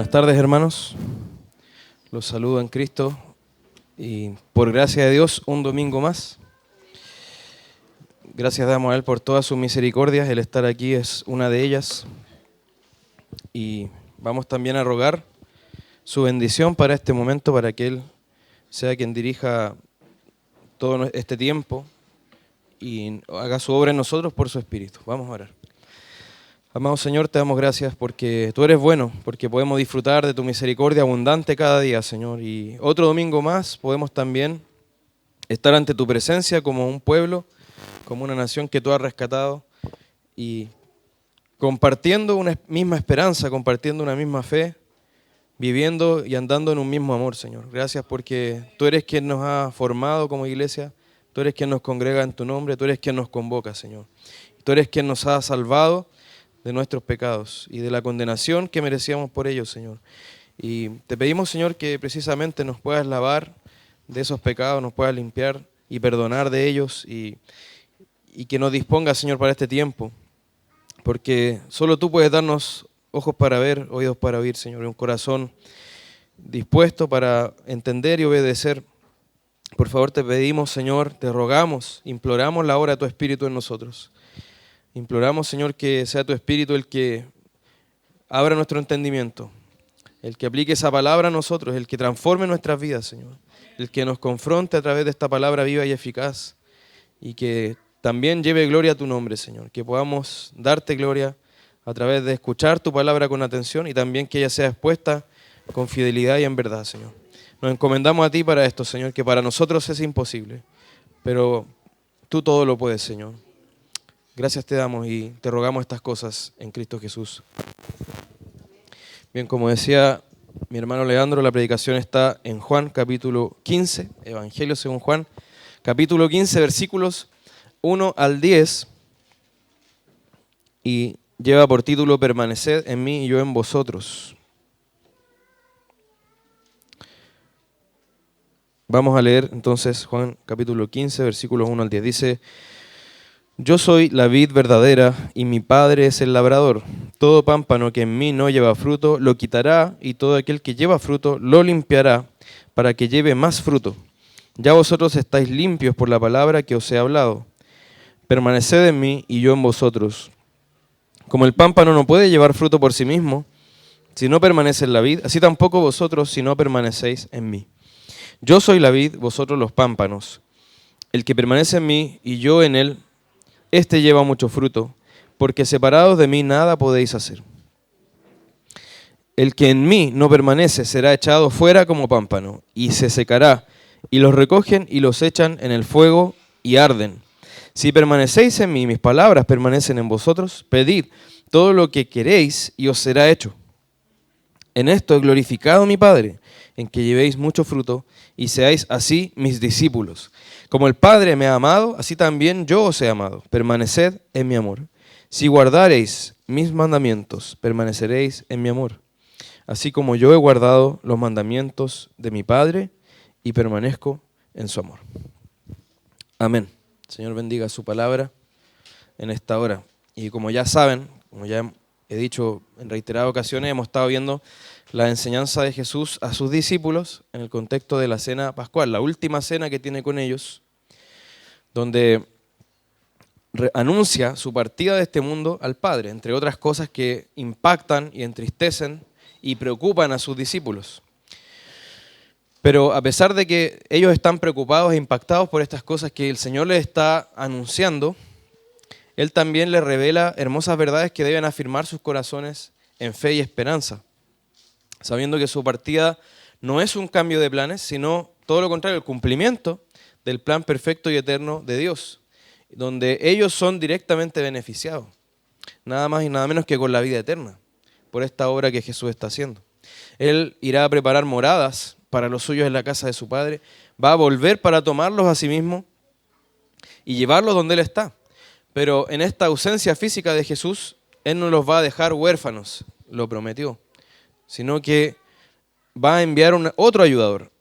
Buenas tardes, hermanos. Los saludo en Cristo y por gracia de Dios un domingo más. Gracias damos a Él por todas sus misericordias. El estar aquí es una de ellas. Y vamos también a rogar su bendición para este momento, para que Él sea quien dirija todo este tiempo y haga su obra en nosotros por su Espíritu. Vamos a orar. Amado Señor, te damos gracias porque tú eres bueno, porque podemos disfrutar de tu misericordia abundante cada día, Señor. Y otro domingo más podemos también estar ante tu presencia como un pueblo, como una nación que tú has rescatado y compartiendo una misma esperanza, compartiendo una misma fe, viviendo y andando en un mismo amor, Señor. Gracias porque tú eres quien nos ha formado como iglesia, tú eres quien nos congrega en tu nombre, tú eres quien nos convoca, Señor. Tú eres quien nos ha salvado de nuestros pecados y de la condenación que merecíamos por ellos, Señor. Y te pedimos, Señor, que precisamente nos puedas lavar de esos pecados, nos puedas limpiar y perdonar de ellos y que nos dispongas, Señor, para este tiempo, porque solo tú puedes darnos ojos para ver, oídos para oír, Señor, y un corazón dispuesto para entender y obedecer. Por favor, te pedimos, Señor, te rogamos, imploramos la obra de tu Espíritu en nosotros. Imploramos, Señor, que sea tu Espíritu el que abra nuestro entendimiento, el que aplique esa palabra a nosotros, el que transforme nuestras vidas, Señor, el que nos confronte a través de esta palabra viva y eficaz y que también lleve gloria a tu nombre, Señor, que podamos darte gloria a través de escuchar tu palabra con atención y también que ella sea expuesta con fidelidad y en verdad, Señor. Nos encomendamos a ti para esto, Señor, que para nosotros es imposible, pero tú todo lo puedes, Señor. Gracias te damos y te rogamos estas cosas en Cristo Jesús. Bien, como decía mi hermano Leandro, la predicación está en Juan capítulo 15, Evangelio según Juan, capítulo 15, versículos 1 al 10, y lleva por título Permaneced en mí y yo en vosotros. Vamos a leer entonces Juan capítulo 15, versículos 1 al 10. Dice: Yo soy la vid verdadera y mi Padre es el labrador. Todo pámpano que en mí no lleva fruto lo quitará, y todo aquel que lleva fruto lo limpiará para que lleve más fruto. Ya vosotros estáis limpios por la palabra que os he hablado. Permaneced en mí y yo en vosotros. Como el pámpano no puede llevar fruto por sí mismo, si no permanece en la vid, así tampoco vosotros si no permanecéis en mí. Yo soy la vid, vosotros los pámpanos. El que permanece en mí y yo en él, este lleva mucho fruto, porque separados de mí nada podéis hacer. El que en mí no permanece será echado fuera como pámpano, y se secará, y los recogen y los echan en el fuego y arden. Si permanecéis en mí, mis palabras permanecen en vosotros, pedid todo lo que queréis y os será hecho. En esto he glorificado a mi Padre, en que llevéis mucho fruto y seáis así mis discípulos. Como el Padre me ha amado, así también yo os he amado. Permaneced en mi amor. Si guardareis mis mandamientos, permaneceréis en mi amor. Así como yo he guardado los mandamientos de mi Padre y permanezco en su amor. Amén. Señor bendiga su palabra en esta hora. Y como ya saben, como ya he dicho en reiteradas ocasiones, hemos estado viendo la enseñanza de Jesús a sus discípulos en el contexto de la cena pascual, la última cena que tiene con ellos, donde anuncia su partida de este mundo al Padre, entre otras cosas que impactan y entristecen y preocupan a sus discípulos. Pero a pesar de que ellos están preocupados e impactados por estas cosas que el Señor les está anunciando, Él también les revela hermosas verdades que deben afirmar sus corazones en fe y esperanza, sabiendo que su partida no es un cambio de planes, sino todo lo contrario, el cumplimiento del plan perfecto y eterno de Dios, donde ellos son directamente beneficiados, nada más y nada menos que con la vida eterna, por esta obra que Jesús está haciendo. Él irá a preparar moradas para los suyos en la casa de su Padre, va a volver para tomarlos a sí mismo y llevarlos donde Él está. Pero en esta ausencia física de Jesús, Él no los va a dejar huérfanos, lo prometió, sino que va a enviar otro ayudador.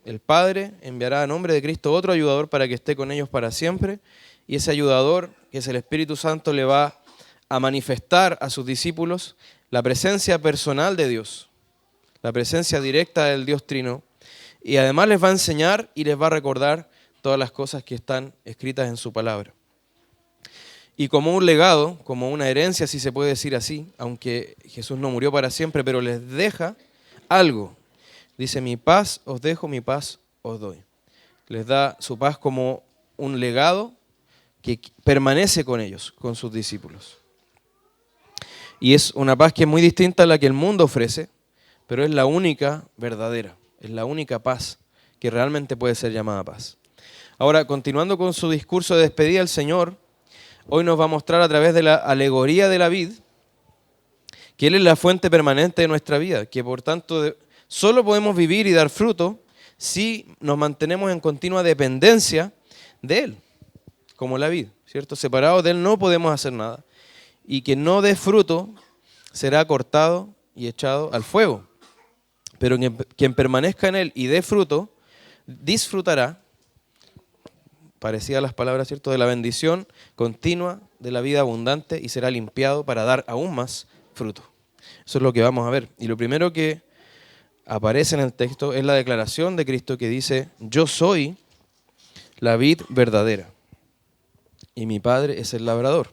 El Padre enviará a nombre de Cristo otro ayudador para que esté con ellos para siempre, y ese ayudador, que es el Espíritu Santo, le va a manifestar a sus discípulos la presencia personal de Dios. la presencia directa del Dios Trino, y además les va a enseñar y les va a recordar todas las cosas que están escritas en su palabra. Y como un legado, como una herencia, si se puede decir así, aunque Jesús no murió para siempre, pero les deja algo. Dice, mi paz os dejo, mi paz os doy. Les da su paz como un legado que permanece con ellos, con sus discípulos. Y es una paz que es muy distinta a la que el mundo ofrece, pero es la única verdadera, es la única paz que realmente puede ser llamada paz. Ahora, continuando con su discurso de despedida, el Señor hoy nos va a mostrar a través de la alegoría de la vid que Él es la fuente permanente de nuestra vida, que por tanto solo podemos vivir y dar fruto si nos mantenemos en continua dependencia de Él, como la vid, ¿cierto? Separados de Él no podemos hacer nada, y que no dé fruto será cortado y echado al fuego. Pero quien permanezca en Él y dé fruto, disfrutará, parecía las palabras, ¿cierto?, de la bendición continua de la vida abundante y será limpiado para dar aún más fruto. Eso es lo que vamos a ver. Y lo primero que aparece en el texto es la declaración de Cristo que dice, yo soy la vid verdadera y mi Padre es el labrador.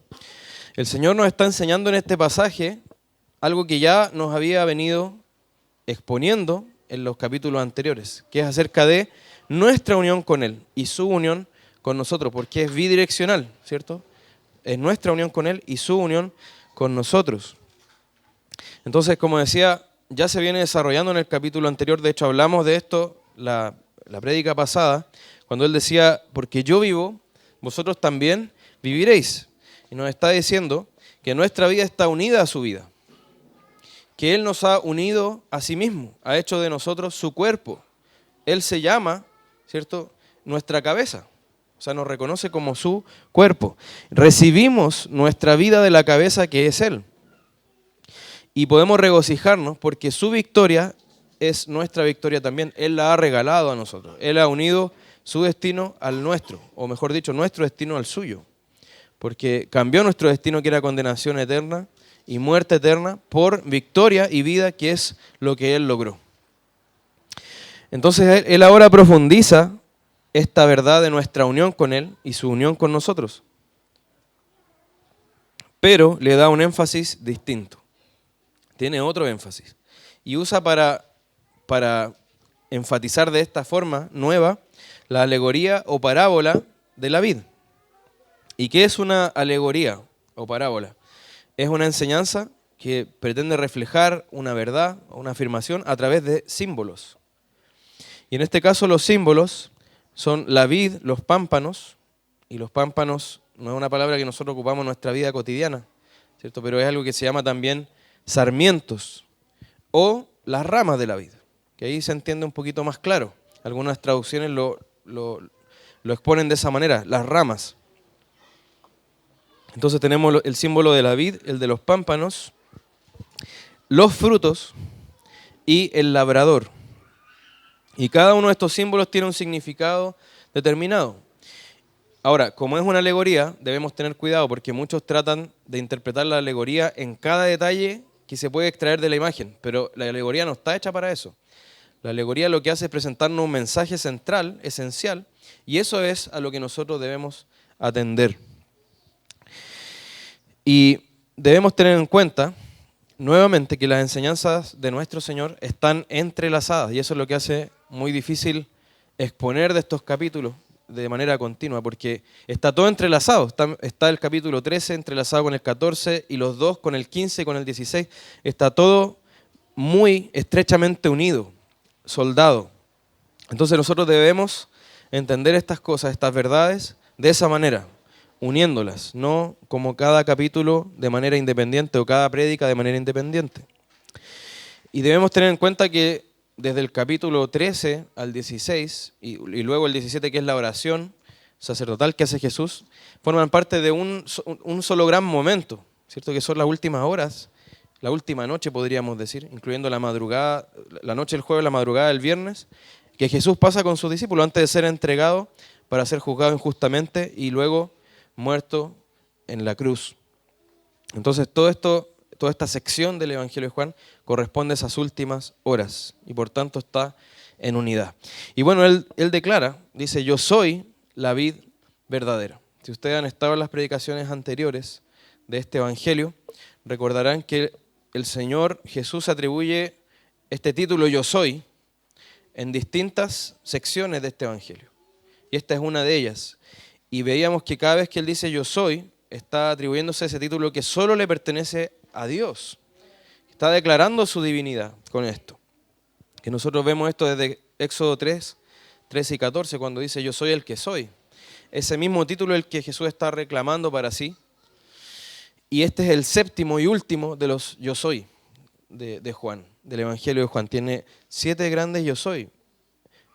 El Señor nos está enseñando en este pasaje algo que ya nos había venido exponiendo en los capítulos anteriores, que es acerca de nuestra unión con Él y su unión con nosotros, porque es bidireccional, ¿cierto? Es nuestra unión con Él y su unión con nosotros. Entonces, como decía, ya se viene desarrollando en el capítulo anterior, de hecho hablamos de esto la prédica pasada, cuando Él decía, porque yo vivo, vosotros también viviréis. Y nos está diciendo que nuestra vida está unida a su vida, que Él nos ha unido a sí mismo, ha hecho de nosotros su cuerpo. Él se llama, ¿cierto?, nuestra cabeza, o sea, nos reconoce como su cuerpo. Recibimos nuestra vida de la cabeza que es Él. Y podemos regocijarnos porque su victoria es nuestra victoria también. Él la ha regalado a nosotros. Él ha unido su destino al nuestro, o mejor dicho, nuestro destino al suyo. Porque cambió nuestro destino, que era condenación eterna y muerte eterna, por victoria y vida, que es lo que Él logró. Entonces Él ahora profundiza esta verdad de nuestra unión con Él y su unión con nosotros. Pero le da un énfasis distinto. Tiene otro énfasis. Y usa para enfatizar de esta forma nueva la alegoría o parábola de la vid. ¿Y qué es una alegoría o parábola? Es una enseñanza que pretende reflejar una verdad o una afirmación a través de símbolos. Y en este caso los símbolos son la vid, los pámpanos, y los pámpanos no es una palabra que nosotros ocupamos en nuestra vida cotidiana, ¿cierto? Pero es algo que se llama también sarmientos o las ramas de la vid, que ahí se entiende un poquito más claro. Algunas traducciones lo exponen de esa manera, las ramas. Entonces tenemos el símbolo de la vid, el de los pámpanos, los frutos y el labrador. Y cada uno de estos símbolos tiene un significado determinado. Ahora, como es una alegoría, debemos tener cuidado porque muchos tratan de interpretar la alegoría en cada detalle que se puede extraer de la imagen, pero la alegoría no está hecha para eso. La alegoría lo que hace es presentarnos un mensaje central, esencial, y eso es a lo que nosotros debemos atender. Y debemos tener en cuenta, nuevamente, que las enseñanzas de nuestro Señor están entrelazadas, y eso es lo que hace muy difícil exponer de estos capítulos de manera continua, porque está todo entrelazado. Está el capítulo 13 entrelazado con el 14, y los 2 con el 15 y con el 16. Está todo muy estrechamente unido, soldado. Entonces nosotros debemos entender estas cosas, estas verdades, de esa manera, uniéndolas, no como cada capítulo de manera independiente o cada prédica de manera independiente. Y debemos tener en cuenta que desde el capítulo 13 al 16 y luego el 17, que es la oración sacerdotal que hace Jesús, forman parte de un solo gran momento, ¿cierto? Que son las últimas horas, la última noche podríamos decir, incluyendo la madrugada, la noche del jueves, la madrugada del viernes, que Jesús pasa con sus discípulos antes de ser entregado para ser juzgado injustamente y luego muerto en la cruz. Entonces todo esto toda esta sección del Evangelio de Juan corresponde a esas últimas horas y por tanto está en unidad. Y bueno, él declara, dice, yo soy la vid verdadera. Si ustedes han estado en las predicaciones anteriores de este Evangelio, recordarán que el Señor Jesús atribuye este título yo soy en distintas secciones de este Evangelio. Y esta es una de ellas. Y veíamos que cada vez que Él dice yo soy, está atribuyéndose ese título que solo le pertenece a Dios. Está declarando su divinidad con esto. Que nosotros vemos esto desde Éxodo 3, 13 y 14, cuando dice yo soy el que soy. Ese mismo título es el que Jesús está reclamando para sí. Y este es el séptimo y último de los yo soy de Juan, del Evangelio de Juan. Tiene 7 grandes yo soy.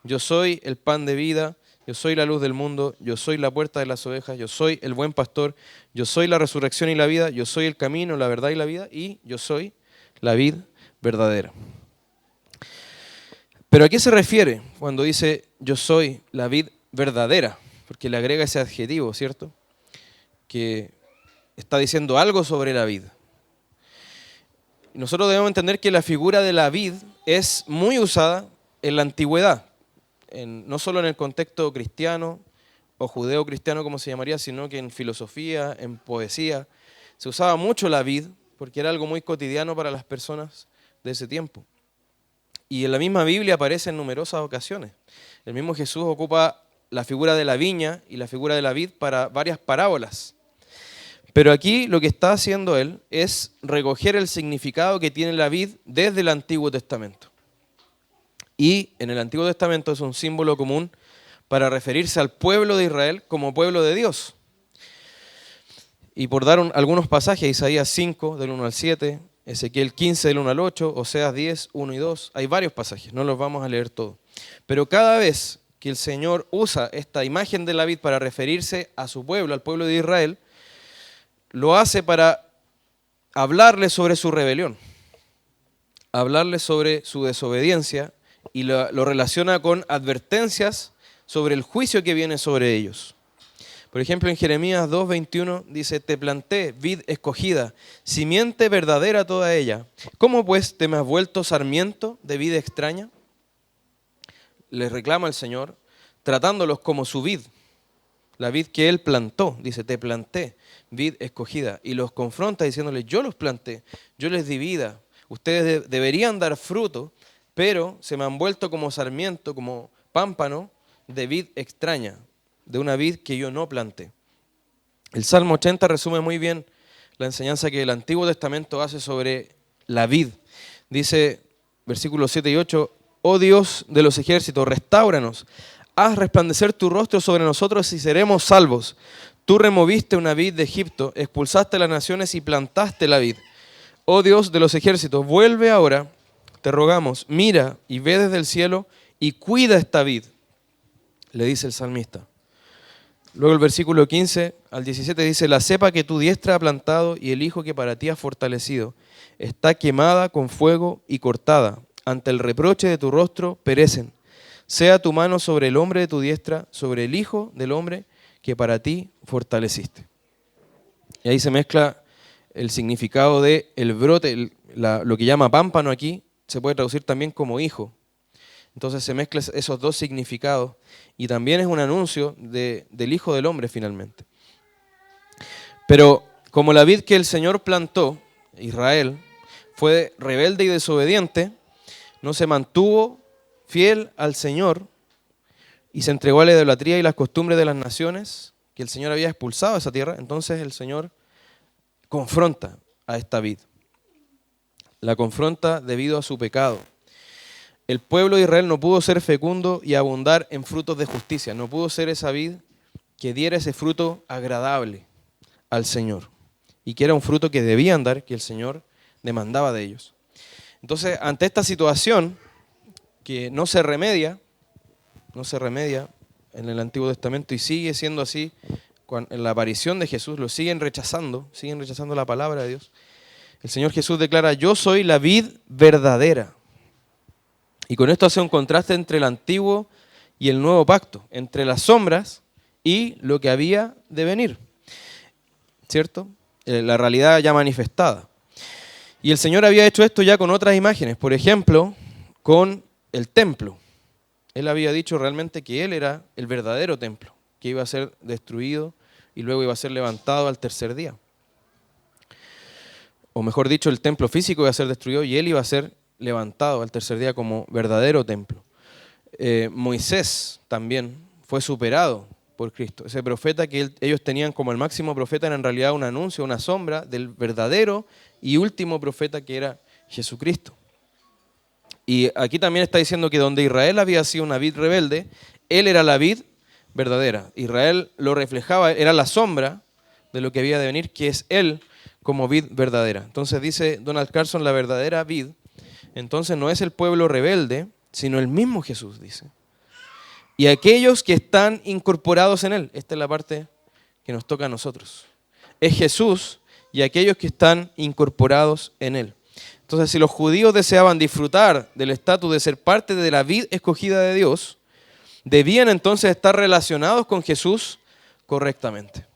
Yo soy el pan de vida, yo soy la luz del mundo, yo soy la puerta de las ovejas, yo soy el buen pastor, yo soy la resurrección y la vida, yo soy el camino, la verdad y la vida, y yo soy la vid verdadera. ¿Pero a qué se refiere cuando dice yo soy la vid verdadera? Porque le agrega ese adjetivo, ¿cierto? Que está diciendo algo sobre la vid. Y nosotros debemos entender que la figura de la vid es muy usada en la antigüedad, no solo en el contexto cristiano o judeo-cristiano como se llamaría, sino que en filosofía, en poesía. Se usaba mucho la vid porque era algo muy cotidiano para las personas de ese tiempo. Y en la misma Biblia aparece en numerosas ocasiones. El mismo Jesús ocupa la figura de la viña y la figura de la vid para varias parábolas. Pero aquí lo que está haciendo Él es recoger el significado que tiene la vid desde el Antiguo Testamento. Y en el Antiguo Testamento es un símbolo común para referirse al pueblo de Israel como pueblo de Dios. Y por dar algunos pasajes, Isaías 5, del 1 al 7, Ezequiel 15, del 1 al 8, Oseas 10, 1 y 2, hay varios pasajes, no los vamos a leer todos. Pero cada vez que el Señor usa esta imagen de la vid para referirse a su pueblo, al pueblo de Israel, lo hace para hablarle sobre su rebelión, hablarle sobre su desobediencia y lo relaciona con advertencias sobre el juicio que viene sobre ellos. Por ejemplo, en Jeremías 2:21 dice, te planté, vid escogida, simiente verdadera toda ella. ¿Cómo pues te me has vuelto sarmiento de vid extraña? Les reclama el Señor, tratándolos como su vid, la vid que Él plantó. Dice, te planté, vid escogida. Y los confronta diciéndoles, yo los planté, yo les di vida. Ustedes deberían dar fruto, pero se me han vuelto como sarmiento, como pámpano de vid extraña, de una vid que yo no planté. El Salmo 80 resume muy bien la enseñanza que el Antiguo Testamento hace sobre la vid. Dice, versículos 7 y 8, oh Dios de los ejércitos, restáuranos, haz resplandecer tu rostro sobre nosotros y seremos salvos. Tú removiste una vid de Egipto, expulsaste a las naciones y plantaste la vid. Oh Dios de los ejércitos, vuelve ahora, te rogamos, mira y ve desde el cielo y cuida esta vid, le dice el salmista. Luego el versículo 15 al 17 dice, la cepa que tu diestra ha plantado y el hijo que para ti has fortalecido, está quemada con fuego y cortada. Ante el reproche de tu rostro perecen. Sea tu mano sobre el hombre de tu diestra, sobre el hijo del hombre que para ti fortaleciste. Y ahí se mezcla el significado de el brote, lo que llama pámpano aquí, se puede traducir también como hijo. Entonces se mezclan esos dos significados y también es un anuncio del Hijo del Hombre finalmente. Pero como la vid que el Señor plantó, Israel, fue rebelde y desobediente, no se mantuvo fiel al Señor y se entregó a la idolatría y las costumbres de las naciones que el Señor había expulsado de esa tierra, entonces el Señor confronta a esta vid. La confronta debido a su pecado. El pueblo de Israel no pudo ser fecundo y abundar en frutos de justicia. No pudo ser esa vid que diera ese fruto agradable al Señor. Y que era un fruto que debían dar, que el Señor demandaba de ellos. Entonces, ante esta situación que no se remedia en el Antiguo Testamento y sigue siendo así en la aparición de Jesús, lo siguen rechazando la palabra de Dios. El Señor Jesús declara, yo soy la vid verdadera. Y con esto hace un contraste entre el antiguo y el nuevo pacto, entre las sombras y lo que había de venir, ¿cierto? La realidad ya manifestada. Y el Señor había hecho esto ya con otras imágenes, por ejemplo, con el templo. Él había dicho realmente que Él era el verdadero templo, que iba a ser destruido y luego iba a ser levantado al tercer día. O mejor dicho, el templo físico iba a ser destruido y Él iba a ser levantado al tercer día como verdadero templo. Moisés también fue superado por Cristo. Ese profeta que ellos tenían como el máximo profeta era en realidad un anuncio, una sombra del verdadero y último profeta que era Jesucristo. Y aquí también está diciendo que donde Israel había sido una vid rebelde, Él era la vid verdadera. Israel lo reflejaba, era la sombra de lo que había de venir, que es Él como vid verdadera. Entonces dice Donald Carson, la verdadera vid, entonces no es el pueblo rebelde, sino el mismo Jesús, dice. Y aquellos que están incorporados en Él. Esta es la parte que nos toca a nosotros. Es Jesús y aquellos que están incorporados en Él. Entonces, si los judíos deseaban disfrutar del estatus de ser parte de la vid escogida de Dios, debían entonces estar relacionados con Jesús correctamente.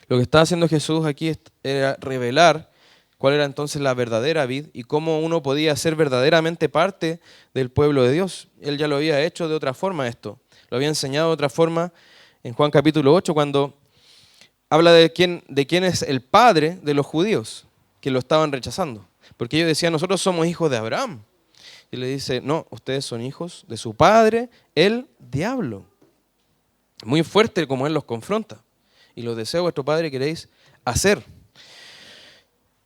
Lo que estaba haciendo Jesús aquí era revelar cuál era entonces la verdadera vid y cómo uno podía ser verdaderamente parte del pueblo de Dios. Él ya lo había hecho de otra forma esto. Lo había enseñado de otra forma en Juan capítulo 8 cuando habla de quién es el padre de los judíos que lo estaban rechazando. Porque ellos decían, nosotros somos hijos de Abraham. Y le dice, no, ustedes son hijos de su padre, el diablo. Muy fuerte como él los confronta. Y los deseos de vuestro padre queréis hacer.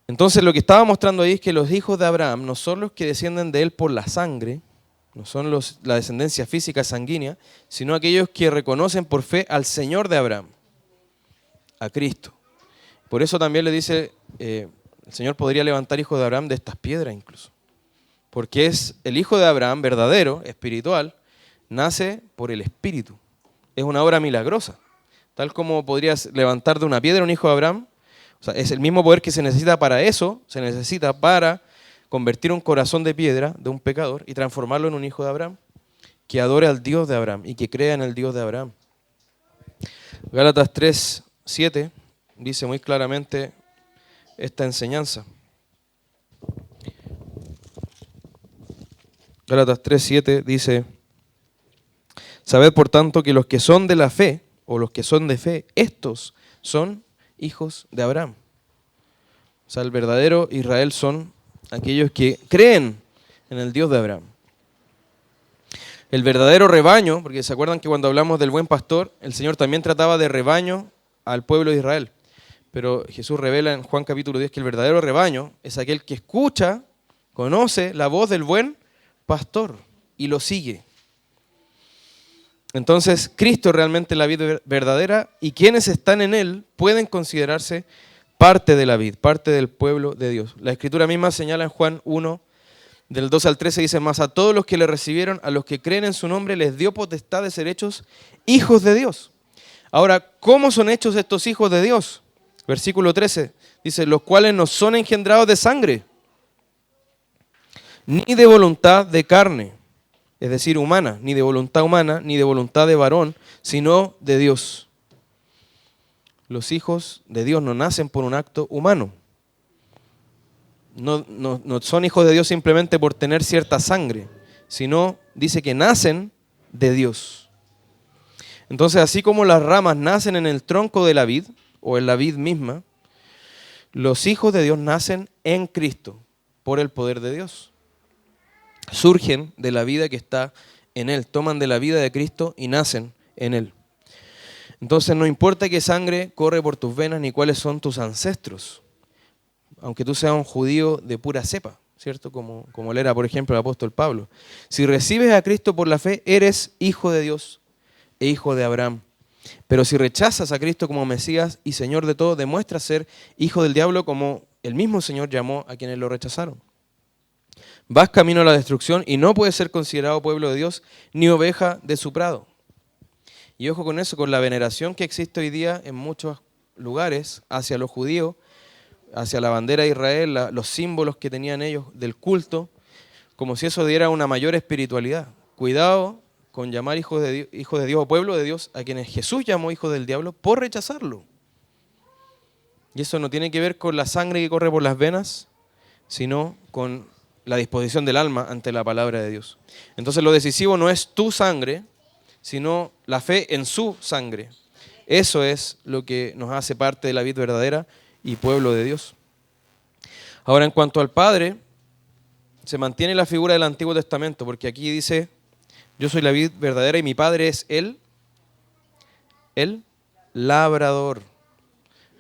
Entonces lo que estaba mostrando ahí es que los hijos de Abraham no son los que descienden de él por la sangre, no son la descendencia física sanguínea, sino aquellos que reconocen por fe al Señor de Abraham, a Cristo. Por eso también le dice, el Señor podría levantar hijos de Abraham de estas piedras incluso. Porque es el hijo de Abraham verdadero, espiritual, nace por el Espíritu. Es una obra milagrosa. Tal como podrías levantar de una piedra un hijo de Abraham, o sea, es el mismo poder que se necesita para eso, se necesita para convertir un corazón de piedra de un pecador y transformarlo en un hijo de Abraham, que adore al Dios de Abraham y que crea en el Dios de Abraham. Gálatas 3:7 dice muy claramente esta enseñanza. Gálatas 3:7 dice, sabed por tanto que los que son de la fe, o los que son de fe, estos son hijos de Abraham. O sea, el verdadero Israel son aquellos que creen en el Dios de Abraham. El verdadero rebaño, porque se acuerdan que cuando hablamos del buen pastor, el Señor también trataba de rebaño al pueblo de Israel. Pero Jesús revela en Juan capítulo 10 que el verdadero rebaño es aquel que escucha, conoce la voz del buen pastor y lo sigue. Entonces, Cristo es realmente la vid verdadera y quienes están en Él pueden considerarse parte de la vid, parte del pueblo de Dios. La Escritura misma señala en Juan 1, del 2 al 13, dice, mas a todos los que le recibieron, a los que creen en su nombre, les dio potestad de ser hechos hijos de Dios. Ahora, ¿cómo son hechos estos hijos de Dios? Versículo 13, dice, los cuales no son engendrados de sangre, ni de voluntad de carne, es decir, humana, ni de voluntad humana, ni de voluntad de varón, sino de Dios. Los hijos de Dios no nacen por un acto humano. No son hijos de Dios simplemente por tener cierta sangre, sino dice que nacen de Dios. Entonces, así como las ramas nacen en el tronco de la vid, o en la vid misma, los hijos de Dios nacen en Cristo, por el poder de Dios. Surgen de la vida que está en Él, toman de la vida de Cristo y nacen en Él. Entonces no importa qué sangre corre por tus venas ni cuáles son tus ancestros, aunque tú seas un judío de pura cepa, ¿cierto? Como lo era, por ejemplo, el apóstol Pablo. Si recibes a Cristo por la fe, eres hijo de Dios e hijo de Abraham. Pero si rechazas a Cristo como Mesías y Señor de todo, demuestras ser hijo del diablo como el mismo Señor llamó a quienes lo rechazaron. Vas camino a la destrucción y no puedes ser considerado pueblo de Dios ni oveja de su prado. Y ojo con eso, con la veneración que existe hoy día en muchos lugares hacia los judíos, hacia la bandera de Israel, los símbolos que tenían ellos del culto, como si eso diera una mayor espiritualidad. Cuidado con llamar hijos de Dios o pueblo de Dios a quienes Jesús llamó hijos del diablo por rechazarlo. Y eso no tiene que ver con la sangre que corre por las venas, sino con la disposición del alma ante la palabra de Dios. Entonces lo decisivo no es tu sangre, sino la fe en su sangre. Eso es lo que nos hace parte de la vid verdadera y pueblo de Dios. Ahora, en cuanto al Padre, se mantiene la figura del Antiguo Testamento, porque aquí dice, yo soy la vid verdadera y mi Padre es el labrador,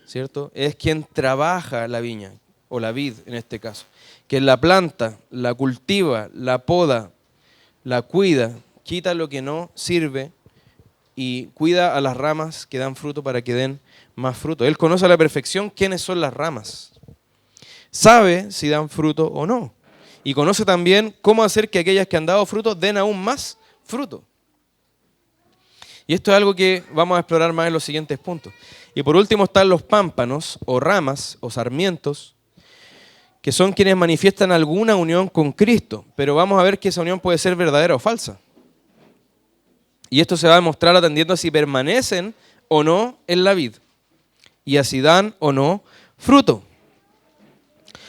¿cierto? Es quien trabaja la viña, o la vid en este caso, que la planta, la cultiva, la poda, la cuida, quita lo que no sirve y cuida a las ramas que dan fruto para que den más fruto. Él conoce a la perfección quiénes son las ramas. Sabe si dan fruto o no. Y conoce también cómo hacer que aquellas que han dado fruto den aún más fruto. Y esto es algo que vamos a explorar más en los siguientes puntos. Y por último están los pámpanos o ramas o sarmientos, que son quienes manifiestan alguna unión con Cristo. Pero vamos a ver que esa unión puede ser verdadera o falsa. Y esto se va a demostrar atendiendo a si permanecen o no en la vid y a si dan o no fruto.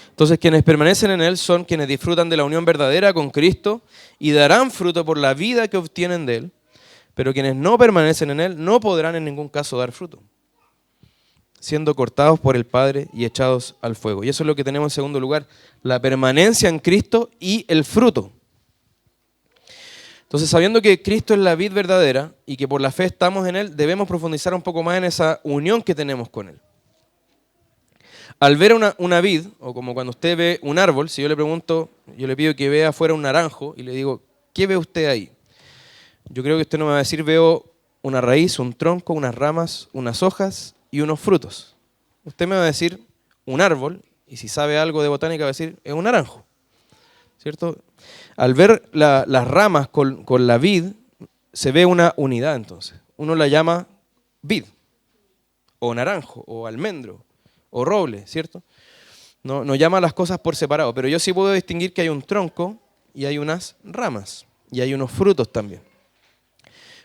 Entonces, quienes permanecen en Él son quienes disfrutan de la unión verdadera con Cristo y darán fruto por la vida que obtienen de Él, pero quienes no permanecen en Él no podrán en ningún caso dar fruto, siendo cortados por el Padre y echados al fuego. Y eso es lo que tenemos en segundo lugar, la permanencia en Cristo y el fruto. Entonces, sabiendo que Cristo es la vid verdadera y que por la fe estamos en Él, debemos profundizar un poco más en esa unión que tenemos con Él. Al ver una vid, o como cuando usted ve un árbol, si yo le pregunto, yo le pido que vea afuera un naranjo y le digo, ¿qué ve usted ahí? Yo creo que usted no me va a decir, veo una raíz, un tronco, unas ramas, unas hojas y unos frutos. Usted me va a decir un árbol, y si sabe algo de botánica va a decir, es un naranjo, ¿cierto? Al ver las ramas con la vid, se ve una unidad entonces. Uno la llama vid, o naranjo, o almendro, o roble, ¿cierto? No llama las cosas por separado, pero yo sí puedo distinguir que hay un tronco y hay unas ramas y hay unos frutos también.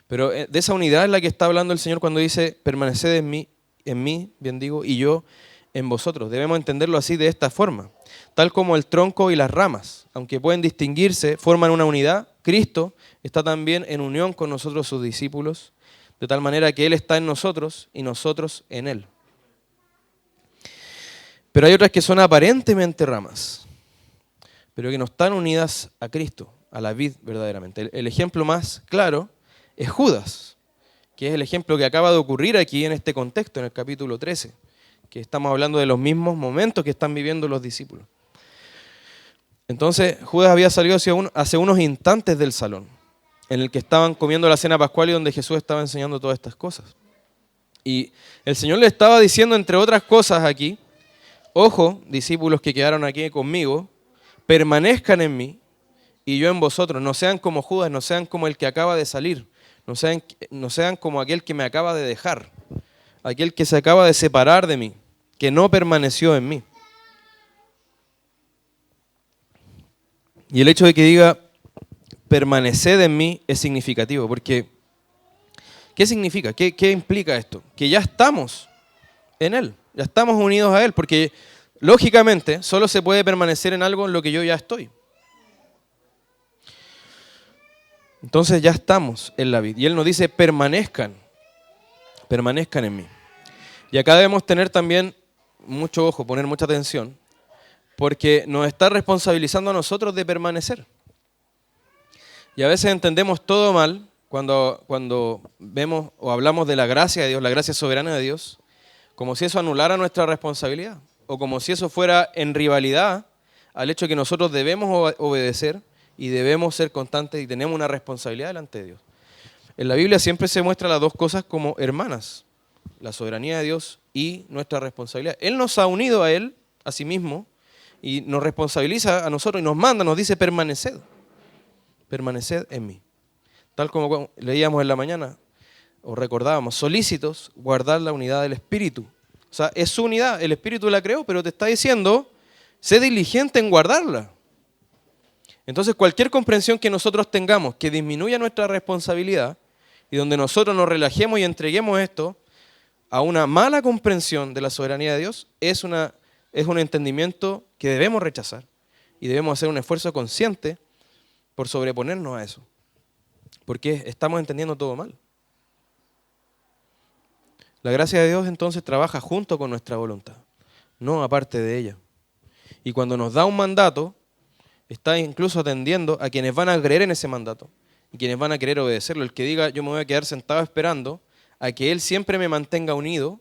Pero de esa unidad es la que está hablando el Señor cuando dice, permaneced en mí, bien digo, y yo en vosotros. Debemos entenderlo así, de esta forma. Tal como el tronco y las ramas, aunque pueden distinguirse, forman una unidad, Cristo está también en unión con nosotros, sus discípulos, de tal manera que Él está en nosotros y nosotros en Él. Pero hay otras que son aparentemente ramas, pero que no están unidas a Cristo, a la vid verdaderamente. El ejemplo más claro es Judas, que es el ejemplo que acaba de ocurrir aquí en este contexto, en el capítulo 13, que estamos hablando de los mismos momentos que están viviendo los discípulos. Entonces, Judas había salido hace unos instantes del salón, en el que estaban comiendo la cena pascual y donde Jesús estaba enseñando todas estas cosas. Y el Señor le estaba diciendo, entre otras cosas aquí, ojo, discípulos que quedaron aquí conmigo, permanezcan en mí y yo en vosotros. No sean como Judas, no sean como el que acaba de salir, no sean como aquel que me acaba de dejar, aquel que se acaba de separar de mí, que no permaneció en mí. Y el hecho de que diga, permaneced en mí, es significativo, porque ¿qué significa? ¿Qué implica esto? Que ya estamos en Él, ya estamos unidos a Él, porque lógicamente solo se puede permanecer en algo en lo que yo ya estoy. Entonces ya estamos en la vid. Y Él nos dice, permanezcan en mí. Y acá debemos tener también mucho ojo, poner mucha atención, porque nos está responsabilizando a nosotros de permanecer. Y a veces entendemos todo mal cuando vemos o hablamos de la gracia de Dios, la gracia soberana de Dios, como si eso anulara nuestra responsabilidad, o como si eso fuera en rivalidad al hecho de que nosotros debemos obedecer y debemos ser constantes y tenemos una responsabilidad delante de Dios. En la Biblia siempre se muestra las dos cosas como hermanas, la soberanía de Dios y nuestra responsabilidad. Él nos ha unido a Él, a sí mismo, y nos responsabiliza a nosotros y nos manda, nos dice, permaneced en mí. Tal como leíamos en la mañana, o recordábamos, solícitos, guardar la unidad del Espíritu. O sea, es su unidad, el Espíritu la creó, pero te está diciendo, sé diligente en guardarla. Entonces, cualquier comprensión que nosotros tengamos que disminuya nuestra responsabilidad y donde nosotros nos relajemos y entreguemos esto a una mala comprensión de la soberanía de Dios es un entendimiento que debemos rechazar y debemos hacer un esfuerzo consciente por sobreponernos a eso, porque estamos entendiendo todo mal. La gracia de Dios entonces trabaja junto con nuestra voluntad, no aparte de ella. Y cuando nos da un mandato, está incluso atendiendo a quienes van a creer en ese mandato y quienes van a querer obedecerlo. El que diga, yo me voy a quedar sentado esperando a que Él siempre me mantenga unido,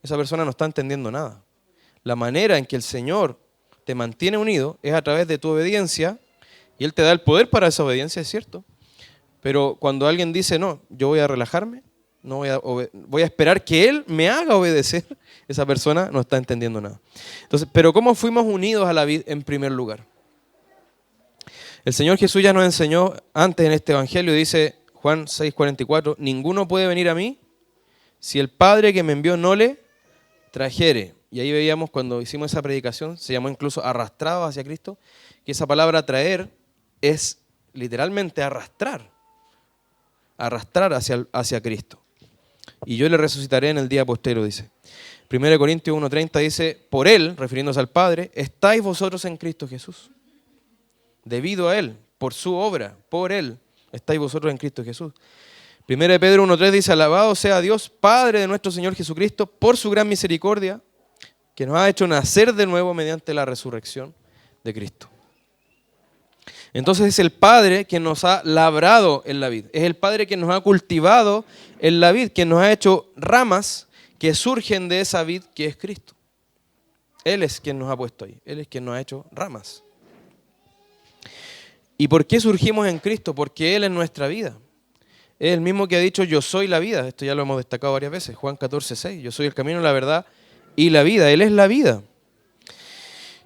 esa persona no está entendiendo nada. La manera en que el Señor te mantiene unido es a través de tu obediencia y Él te da el poder para esa obediencia, es cierto. Pero cuando alguien dice, no, yo voy a relajarme, no voy a esperar que Él me haga obedecer, esa persona no está entendiendo nada. Entonces, pero ¿cómo fuimos unidos a la vid en primer lugar? El Señor Jesús ya nos enseñó antes en este Evangelio, dice Juan 6:44, ninguno puede venir a mí si el Padre que me envió no le trajere. Y ahí veíamos cuando hicimos esa predicación, se llamó incluso arrastrado hacia Cristo, que esa palabra traer es literalmente arrastrar hacia Cristo. Y yo le resucitaré en el día postero, dice. 1 Corintios 1:30 dice, por Él, refiriéndose al Padre, estáis vosotros en Cristo Jesús. Debido a Él, por su obra, por Él, estáis vosotros en Cristo Jesús. 1 Pedro 1:3 dice, alabado sea Dios, Padre de nuestro Señor Jesucristo, por su gran misericordia, que nos ha hecho nacer de nuevo mediante la resurrección de Cristo. Entonces es el Padre quien nos ha labrado en la vid, es el Padre quien nos ha cultivado en la vid, quien nos ha hecho ramas que surgen de esa vid que es Cristo. Él es quien nos ha puesto ahí, Él es quien nos ha hecho ramas. ¿Y por qué surgimos en Cristo? Porque Él es nuestra vida. Es el mismo que ha dicho, yo soy la vida. Esto ya lo hemos destacado varias veces. Juan 14:6. Yo soy el camino, la verdad y la vida. Él es la vida.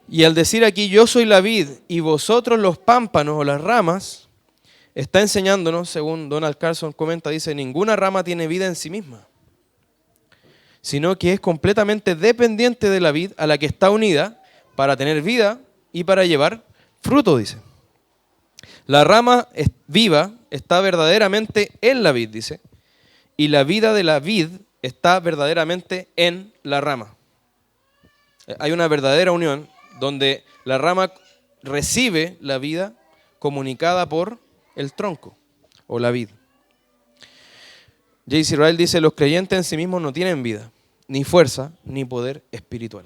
Y al decir aquí, yo soy la vid y vosotros los pámpanos o las ramas, está enseñándonos, según Donald Carson comenta, dice, ninguna rama tiene vida en sí misma, sino que es completamente dependiente de la vid a la que está unida para tener vida y para llevar fruto, dice. La rama viva está verdaderamente en la vid, dice, y la vida de la vid está verdaderamente en la rama. Hay una verdadera unión donde la rama recibe la vida comunicada por el tronco o la vid. J.C. Ryle dice, los creyentes en sí mismos no tienen vida, ni fuerza, ni poder espiritual.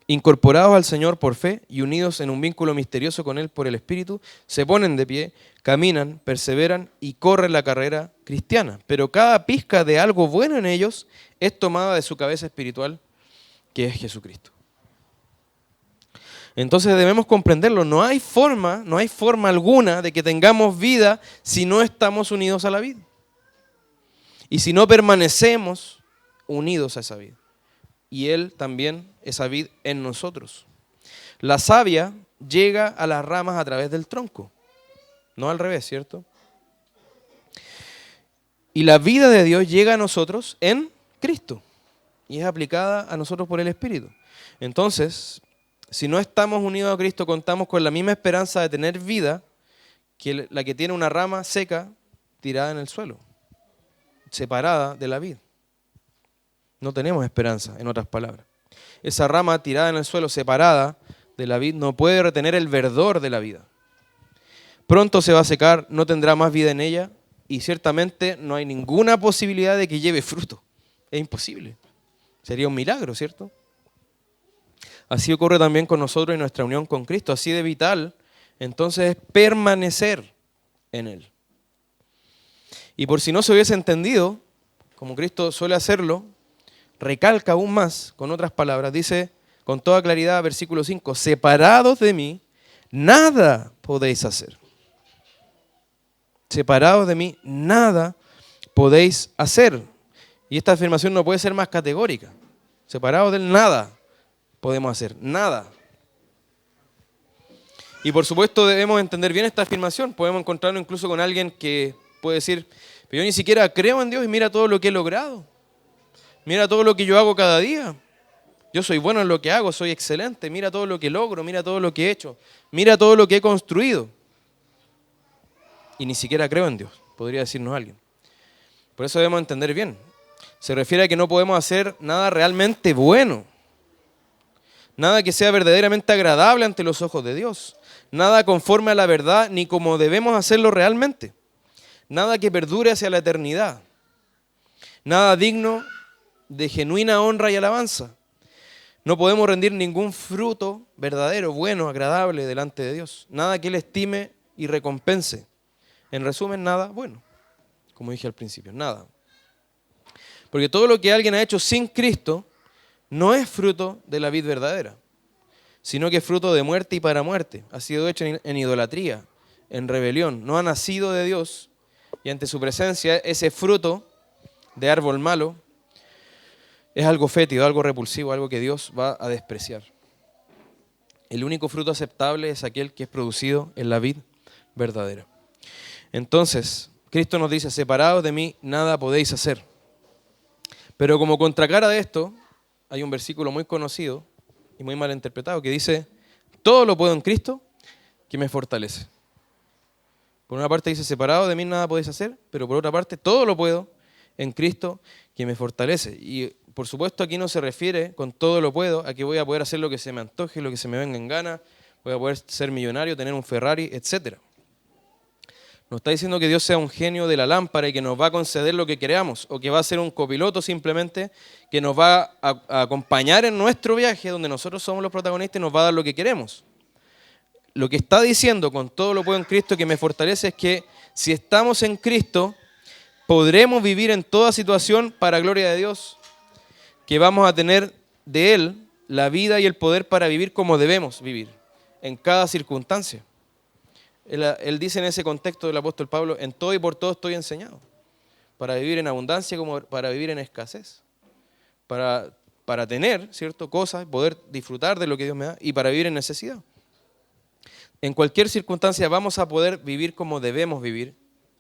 Incorporados al Señor por fe y unidos en un vínculo misterioso con Él por el Espíritu, se ponen de pie, caminan, perseveran y corren la carrera cristiana. Pero cada pizca de algo bueno en ellos es tomada de su cabeza espiritual, que es Jesucristo. Entonces debemos comprenderlo. No hay forma alguna de que tengamos vida si no estamos unidos a la vida. Y si no permanecemos unidos a esa vida. Y Él también, esa vid en nosotros. La savia llega a las ramas a través del tronco, no al revés, ¿cierto? Y la vida de Dios llega a nosotros en Cristo y es aplicada a nosotros por el Espíritu. Entonces, si no estamos unidos a Cristo, contamos con la misma esperanza de tener vida que la que tiene una rama seca tirada en el suelo, separada de la vid. No tenemos esperanza, en otras palabras. Esa rama tirada en el suelo, separada de la vid, no puede retener el verdor de la vida. Pronto se va a secar, no tendrá más vida en ella y ciertamente no hay ninguna posibilidad de que lleve fruto. Es imposible. Sería un milagro, ¿cierto? Así ocurre también con nosotros y nuestra unión con Cristo. Así de vital, entonces, es permanecer en Él. Y por si no se hubiese entendido, como Cristo suele hacerlo, recalca aún más, con otras palabras, dice con toda claridad, versículo 5, separados de mí, nada podéis hacer. Separados de mí, nada podéis hacer. Y esta afirmación no puede ser más categórica. Separados del nada podemos hacer, nada. Y por supuesto debemos entender bien esta afirmación. Podemos encontrarnos incluso con alguien que puede decir, pero yo ni siquiera creo en Dios y mira todo lo que he logrado. Mira todo lo que yo hago cada día. Yo soy bueno en lo que hago, soy excelente. Mira todo lo que logro, mira todo lo que he hecho. Mira todo lo que he construido. Y ni siquiera creo en Dios, podría decirnos alguien. Por eso debemos entender bien. Se refiere a que no podemos hacer nada realmente bueno. Nada que sea verdaderamente agradable ante los ojos de Dios. Nada conforme a la verdad ni como debemos hacerlo realmente. Nada que perdure hacia la eternidad. Nada digno de genuina honra y alabanza. No podemos rendir ningún fruto verdadero, bueno, agradable delante de Dios. Nada que Él estime y recompense. En resumen, nada bueno. Como dije al principio, nada. Porque todo lo que alguien ha hecho sin Cristo no es fruto de la vid verdadera, sino que es fruto de muerte y para muerte. Ha sido hecho en idolatría, en rebelión. No ha nacido de Dios y ante su presencia ese fruto de árbol malo es algo fétido, algo repulsivo, algo que Dios va a despreciar. El único fruto aceptable es aquel que es producido en la vid verdadera. Entonces, Cristo nos dice, separados de mí, nada podéis hacer. Pero como contracara de esto, hay un versículo muy conocido y muy mal interpretado que dice, todo lo puedo en Cristo que me fortalece. Por una parte dice, separado de mí nada podéis hacer, pero por otra parte, todo lo puedo en Cristo que me fortalece. Y por supuesto aquí no se refiere con todo lo puedo a que voy a poder hacer lo que se me antoje, lo que se me venga en gana, voy a poder ser millonario, tener un Ferrari, etc. No está diciendo que Dios sea un genio de la lámpara y que nos va a conceder lo que queramos, o que va a ser un copiloto simplemente que nos va a acompañar en nuestro viaje donde nosotros somos los protagonistas y nos va a dar lo que queremos. Lo que está diciendo con todo lo puedo en Cristo que me fortalece es que si estamos en Cristo, podremos vivir en toda situación para gloria de Dios, que vamos a tener de Él la vida y el poder para vivir como debemos vivir, en cada circunstancia. Él dice en ese contexto del apóstol Pablo, en todo y por todo estoy enseñado, para vivir en abundancia como para vivir en escasez, para tener, ¿cierto?, cosas, poder disfrutar de lo que Dios me da y para vivir en necesidad. En cualquier circunstancia vamos a poder vivir como debemos vivir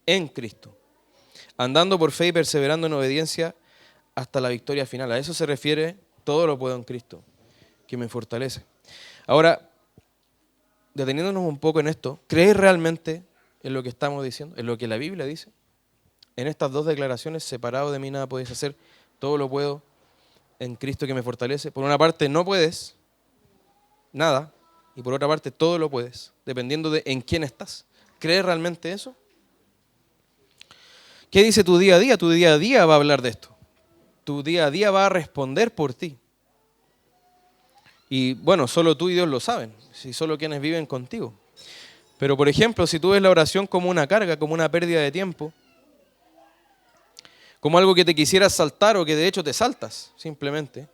en Cristo, andando por fe y perseverando en obediencia hasta la victoria final. A eso se refiere, todo lo puedo en Cristo, que me fortalece. Ahora, deteniéndonos un poco en esto, ¿crees realmente en lo que estamos diciendo, en lo que la Biblia dice? En estas dos declaraciones, separado de mí nada podéis hacer, todo lo puedo en Cristo que me fortalece. Por una parte no puedes nada, y por otra parte todo lo puedes, dependiendo de en quién estás. ¿Crees realmente eso? ¿Qué dice tu día a día? Tu día a día va a hablar de esto. Tu día a día va a responder por ti. Y bueno, solo tú y Dios lo saben, si solo quienes viven contigo. Pero por ejemplo, si tú ves la oración como una carga, como una pérdida de tiempo, como algo que te quisieras saltar o que de hecho te saltas simplemente,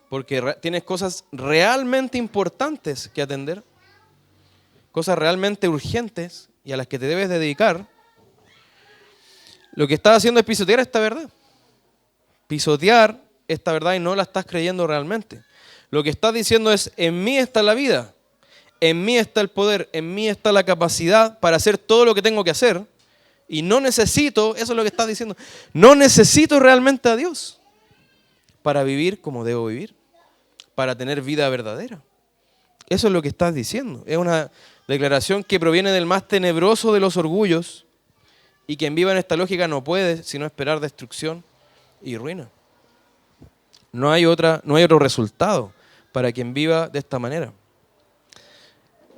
porque tienes cosas realmente importantes que atender, cosas realmente urgentes y a las que te debes dedicar, lo que estás haciendo es pisotear esta verdad. Pisotear esta verdad y no la estás creyendo realmente. Lo que estás diciendo es, en mí está la vida, en mí está el poder, en mí está la capacidad para hacer todo lo que tengo que hacer y no necesito, eso es lo que estás diciendo, no necesito realmente a Dios para vivir como debo vivir, para tener vida verdadera. Eso es lo que estás diciendo. Es una declaración que proviene del más tenebroso de los orgullos y quien viva en esta lógica no puede sino esperar destrucción y ruina. No hay otro resultado para quien viva de esta manera.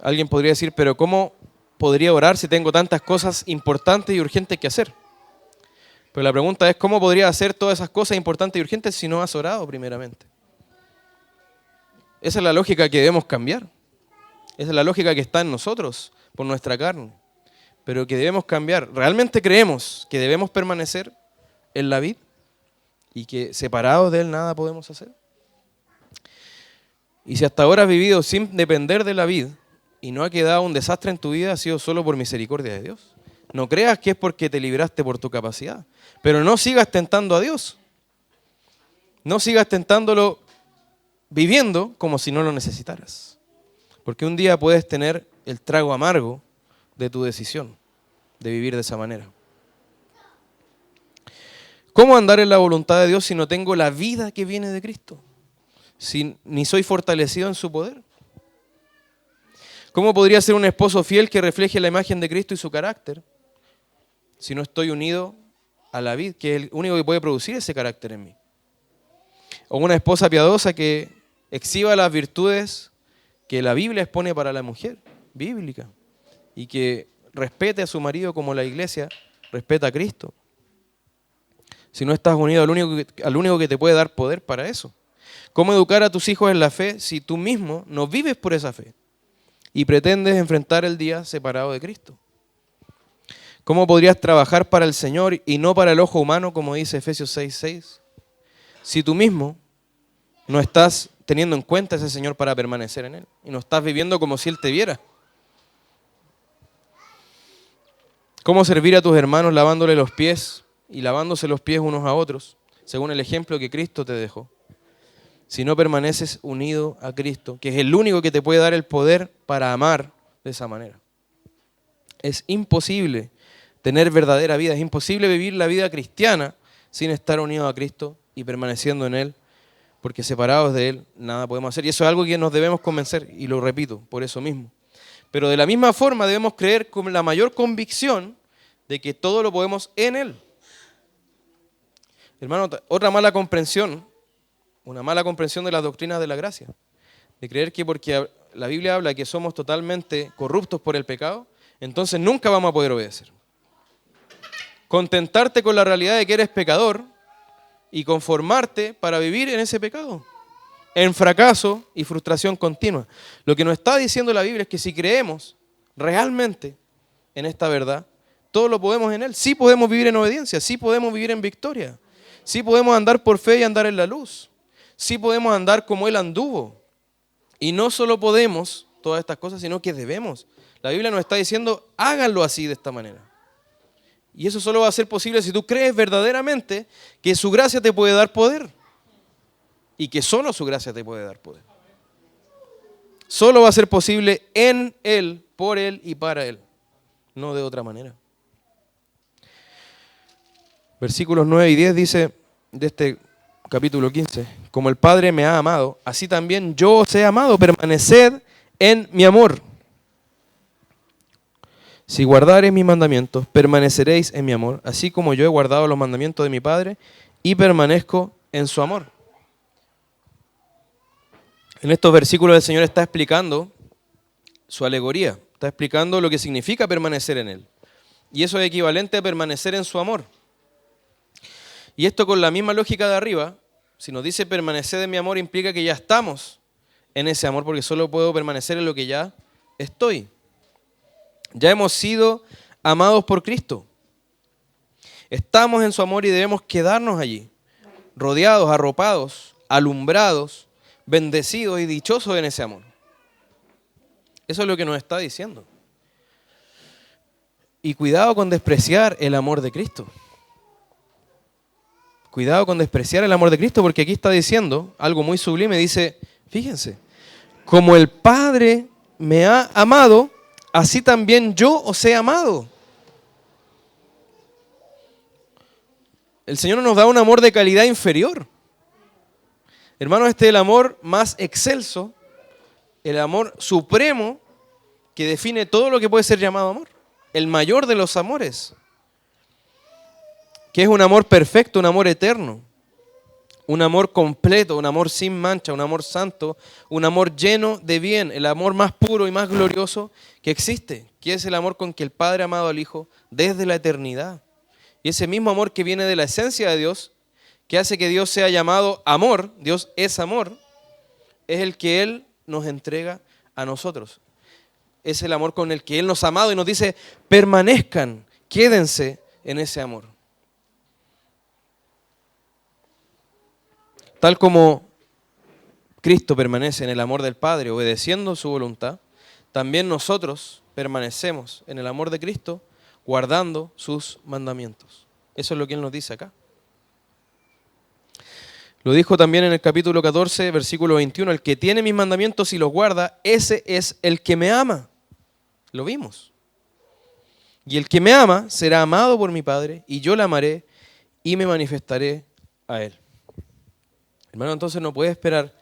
Alguien podría decir, pero ¿cómo podría orar si tengo tantas cosas importantes y urgentes que hacer? Pero la pregunta es, ¿cómo podría hacer todas esas cosas importantes y urgentes si no has orado primeramente? Esa es la lógica que debemos cambiar. Esa es la lógica que está en nosotros, por nuestra carne. Pero que debemos cambiar. ¿Realmente creemos que debemos permanecer en la vid? Y que separados de Él nada podemos hacer. Y si hasta ahora has vivido sin depender de la vid y no ha quedado un desastre en tu vida, ha sido solo por misericordia de Dios. No creas que es porque te libraste por tu capacidad. Pero no sigas tentando a Dios. No sigas tentándolo viviendo como si no lo necesitaras. Porque un día puedes tener el trago amargo de tu decisión de vivir de esa manera. ¿Cómo andar en la voluntad de Dios si no tengo la vida que viene de Cristo? Si ni soy fortalecido en su poder. ¿Cómo podría ser un esposo fiel que refleje la imagen de Cristo y su carácter si no estoy unido a la vid, que es el único que puede producir ese carácter en mí? O una esposa piadosa que exhiba las virtudes que la Biblia expone para la mujer, bíblica, y que respete a su marido como la iglesia respeta a Cristo. Si no estás unido al único que te puede dar poder para eso. ¿Cómo educar a tus hijos en la fe si tú mismo no vives por esa fe y pretendes enfrentar el día separado de Cristo? ¿Cómo podrías trabajar para el Señor y no para el ojo humano, como dice Efesios 6:6? Si tú mismo no estás teniendo en cuenta a ese Señor para permanecer en Él y no estás viviendo como si Él te viera. ¿Cómo servir a tus hermanos lavándole los pies y lavándose los pies unos a otros, según el ejemplo que Cristo te dejó? Si no permaneces unido a Cristo, que es el único que te puede dar el poder para amar de esa manera. Es imposible tener verdadera vida, es imposible vivir la vida cristiana sin estar unido a Cristo y permaneciendo en Él, porque separados de Él nada podemos hacer. Y eso es algo que nos debemos convencer, y lo repito, por eso mismo. Pero de la misma forma debemos creer con la mayor convicción de que todo lo podemos en Él. Hermano, otra mala comprensión, una mala comprensión de las doctrinas de la gracia, de creer que porque la Biblia habla que somos totalmente corruptos por el pecado, entonces nunca vamos a poder obedecer. Contentarte con la realidad de que eres pecador y conformarte para vivir en ese pecado, en fracaso y frustración continua. Lo que nos está diciendo la Biblia es que si creemos realmente en esta verdad, todo lo podemos en Él. Sí podemos vivir en obediencia, sí podemos vivir en victoria, sí podemos andar por fe y andar en la luz, sí podemos andar como Él anduvo. Y no solo podemos todas estas cosas, sino que debemos. La Biblia nos está diciendo, háganlo así, de esta manera. Y eso solo va a ser posible si tú crees verdaderamente que su gracia te puede dar poder. Y que solo su gracia te puede dar poder. Solo va a ser posible en Él, por Él y para Él. No de otra manera. Versículos 9 y 10 dice de este capítulo 15, como el Padre me ha amado, así también yo os he amado, permaneced en mi amor. Si guardareis mis mandamientos, permaneceréis en mi amor, así como yo he guardado los mandamientos de mi Padre y permanezco en su amor. En estos versículos el Señor está explicando su alegoría, está explicando lo que significa permanecer en Él. Y eso es equivalente a permanecer en su amor. Y esto con la misma lógica de arriba, si nos dice permanecer en mi amor, implica que ya estamos en ese amor, porque solo puedo permanecer en lo que ya estoy. Ya hemos sido amados por Cristo. Estamos en su amor y debemos quedarnos allí, rodeados, arropados, alumbrados, bendecidos y dichosos en ese amor. Eso es lo que nos está diciendo. Y cuidado con despreciar el amor de Cristo. Cuidado con despreciar el amor de Cristo, porque aquí está diciendo algo muy sublime. Dice, fíjense, como el Padre me ha amado, así también yo os he amado. El Señor nos da un amor de calidad inferior. Hermanos, este es el amor más excelso, el amor supremo que define todo lo que puede ser llamado amor. El mayor de los amores, que es un amor perfecto, un amor eterno, un amor completo, un amor sin mancha, un amor santo, un amor lleno de bien, el amor más puro y más glorioso que existe, que es el amor con que el Padre ha amado al Hijo desde la eternidad. Y ese mismo amor que viene de la esencia de Dios, que hace que Dios sea llamado amor, Dios es amor, es el que Él nos entrega a nosotros. Es el amor con el que Él nos ha amado y nos dice, permanezcan, quédense en ese amor. Tal como Cristo permanece en el amor del Padre, obedeciendo su voluntad, también nosotros permanecemos en el amor de Cristo, guardando sus mandamientos. Eso es lo que Él nos dice acá. Lo dijo también en el capítulo 14, versículo 21, el que tiene mis mandamientos y los guarda, ese es el que me ama. Lo vimos. Y el que me ama será amado por mi Padre, y yo le amaré y me manifestaré a Él. Hermano, entonces no puede esperar